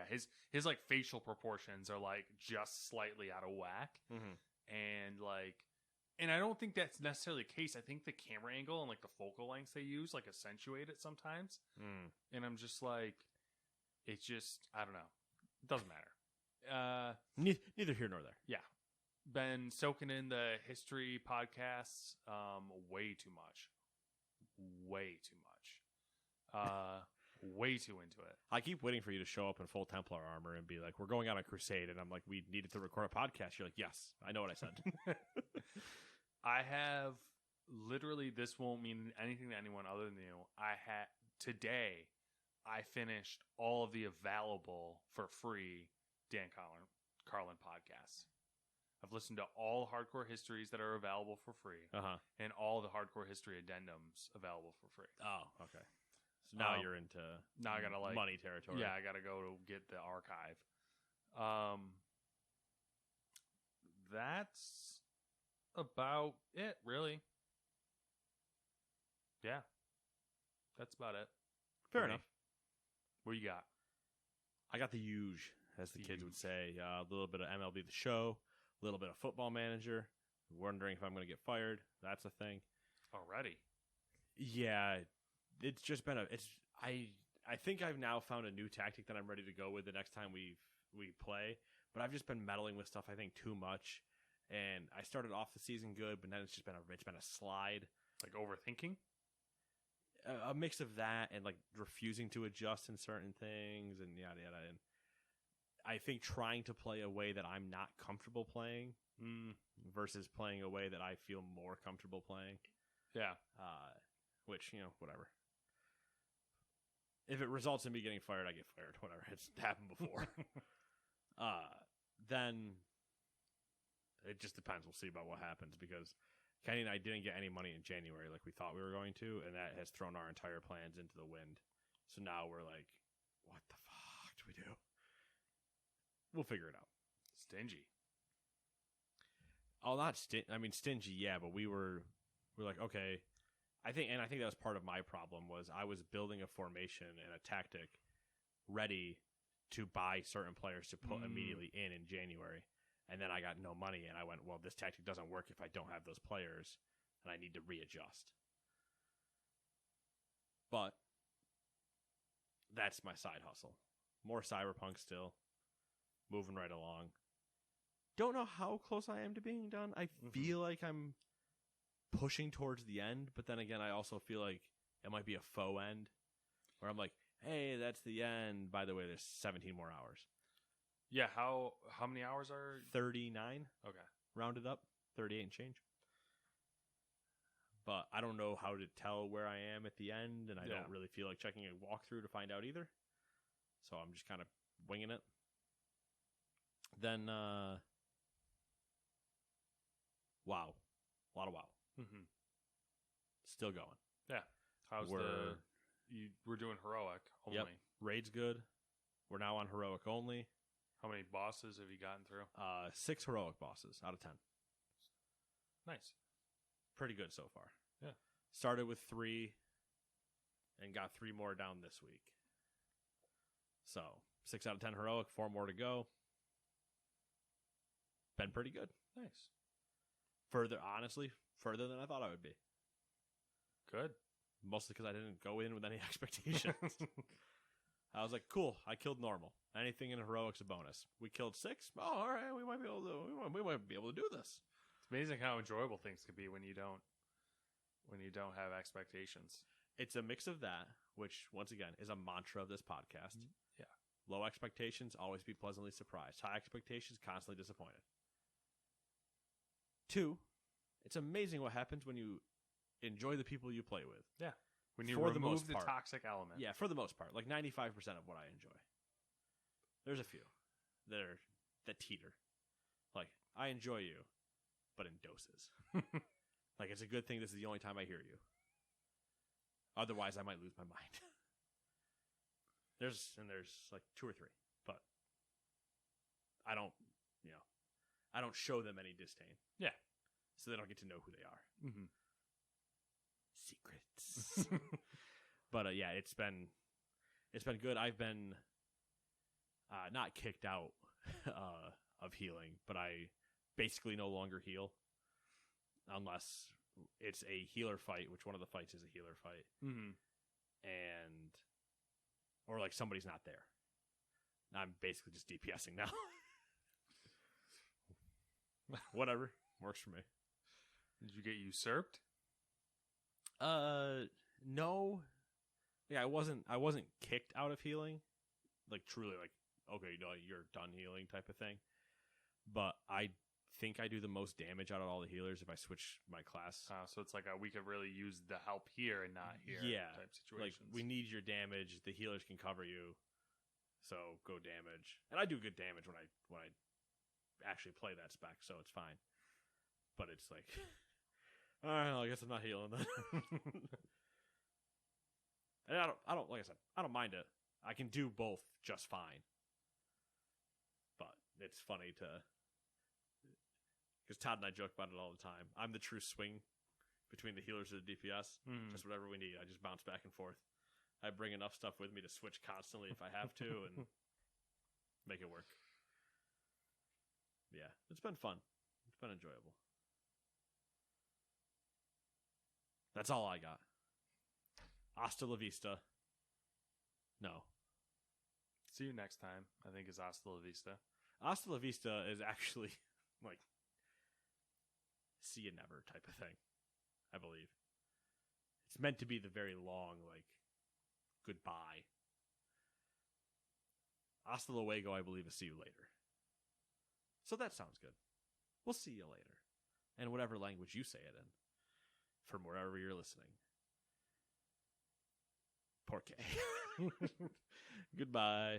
His like facial proportions are like just slightly out of whack, and like. And I don't think that's necessarily the case. I think the camera angle and like the focal lengths they use like accentuate it sometimes. And I'm just like, it's just, I don't know. It doesn't matter. Neither here nor there. Yeah. Been soaking in the history podcasts way too much. Way too much. Way too into it. I keep waiting for you to show up in full Templar armor and be like, we're going on a crusade. And I'm like, we needed to record a podcast. You're like, yes, I know what I said. I have literally, this won't mean anything to anyone other than you. Today, I finished all of the available for free Dan Carlin podcasts. I've listened to all the hardcore histories that are available for free, and all the hardcore history addendums available for free. Oh, okay. So now you're into I gotta like money territory. Yeah, I gotta go to get the archive. That's about it, really. Yeah, that's about it. Fair enough. What you got? I got the huge, as the kids would say. A little bit of MLB The Show, a little bit of Football Manager. Wondering if I'm going to get fired. That's a thing. Already? Yeah, it's just been I think I've now found a new tactic that I'm ready to go with the next time we play. But I've just been meddling with stuff I think too much. And I started off the season good, but then it's been a slide. Like overthinking? A mix of that and like refusing to adjust in certain things and yada yada. And I think trying to play a way that I'm not comfortable playing versus playing a way that I feel more comfortable playing. Yeah. Which, whatever. If it results in me getting fired, I get fired. Whatever. It's happened before. Then it just depends. We'll see about what happens because Kenny and I didn't get any money in January like we thought we were going to, and that has thrown our entire plans into the wind. So now we're like, what the fuck do we do? We'll figure it out. Stingy. Oh, not stingy, yeah, but we're like, okay. I think that was part of my problem was I was building a formation and a tactic ready to buy certain players to put immediately in January. And then I got no money, and I went, well, this tactic doesn't work if I don't have those players, and I need to readjust. But that's my side hustle. More Cyberpunk still. Moving right along. Don't know how close I am to being done. I feel like I'm pushing towards the end, but then again, I also feel like it might be a faux end, where I'm like, hey, that's the end. By the way, there's 17 more hours. Yeah, how many hours are 39? Okay. Rounded up. 38 and change. But I don't know how to tell where I am at the end, and I don't really feel like checking a walkthrough to find out either. So I'm just kind of winging it. Then, WoW. A lot of WoW. Still going. Yeah. We're doing heroic only. Yep. Raid's good. We're now on heroic only. How many bosses have you gotten through? 6 heroic bosses out of 10. Nice. Pretty good so far. Yeah. Started with 3 and got 3 more down this week. So 6 out of 10 heroic, 4 more to go. Been pretty good. Nice. Further than I thought I would be. Good. Mostly because I didn't go in with any expectations. I was like, cool, I killed normal. Anything in heroic's a bonus. We killed 6. Oh, all right, we might be able to do this. It's amazing how enjoyable things can be when you don't have expectations. It's a mix of that, which once again is a mantra of this podcast. Yeah. Low expectations, always be pleasantly surprised. High expectations, constantly disappointed. 2, it's amazing what happens when you enjoy the people you play with. Yeah. When you remove the toxic element. Yeah, for the most part. Like 95% of what I enjoy. There's a few that teeter. Like, I enjoy you, but in doses. Like, it's a good thing this is the only time I hear you. Otherwise, I might lose my mind. There's like 2 or 3, but don't, you know, I don't show them any disdain. Yeah. So they don't get to know who they are. Mm-hmm. Secrets. But yeah, it's been good. I've been not kicked out of healing, but I basically no longer heal unless it's a healer fight, which one of the fights is a healer fight, and or like somebody's not there. I'm basically just DPSing now. Whatever works for me. Did you get usurped? No. Yeah, I wasn't kicked out of healing, like truly, like okay, you're done healing type of thing. But I think I do the most damage out of all the healers if I switch my class. So it's like we could really use the help here and not here. Yeah, type situations. like we need your damage. The healers can cover you, so go damage. And I do good damage when I actually play that spec, so it's fine. But it's like, all right, well, I guess I'm not healing then. And I don't like I said, I don't mind it. I can do both just fine. But it's funny because Todd and I joke about it all the time. I'm the true swing between the healers and the DPS. Just whatever we need. I just bounce back and forth. I bring enough stuff with me to switch constantly if I have to and make it work. Yeah, it's been fun. It's been enjoyable. That's all I got. Hasta la vista. No. See you next time, I think, is hasta la vista. Hasta la vista is actually like see you never type of thing, I believe. It's meant to be the very long, like, goodbye. Hasta luego, I believe, is see you later. So that sounds good. We'll see you later. And whatever language you say it in. From wherever you're listening. Porque. Goodbye.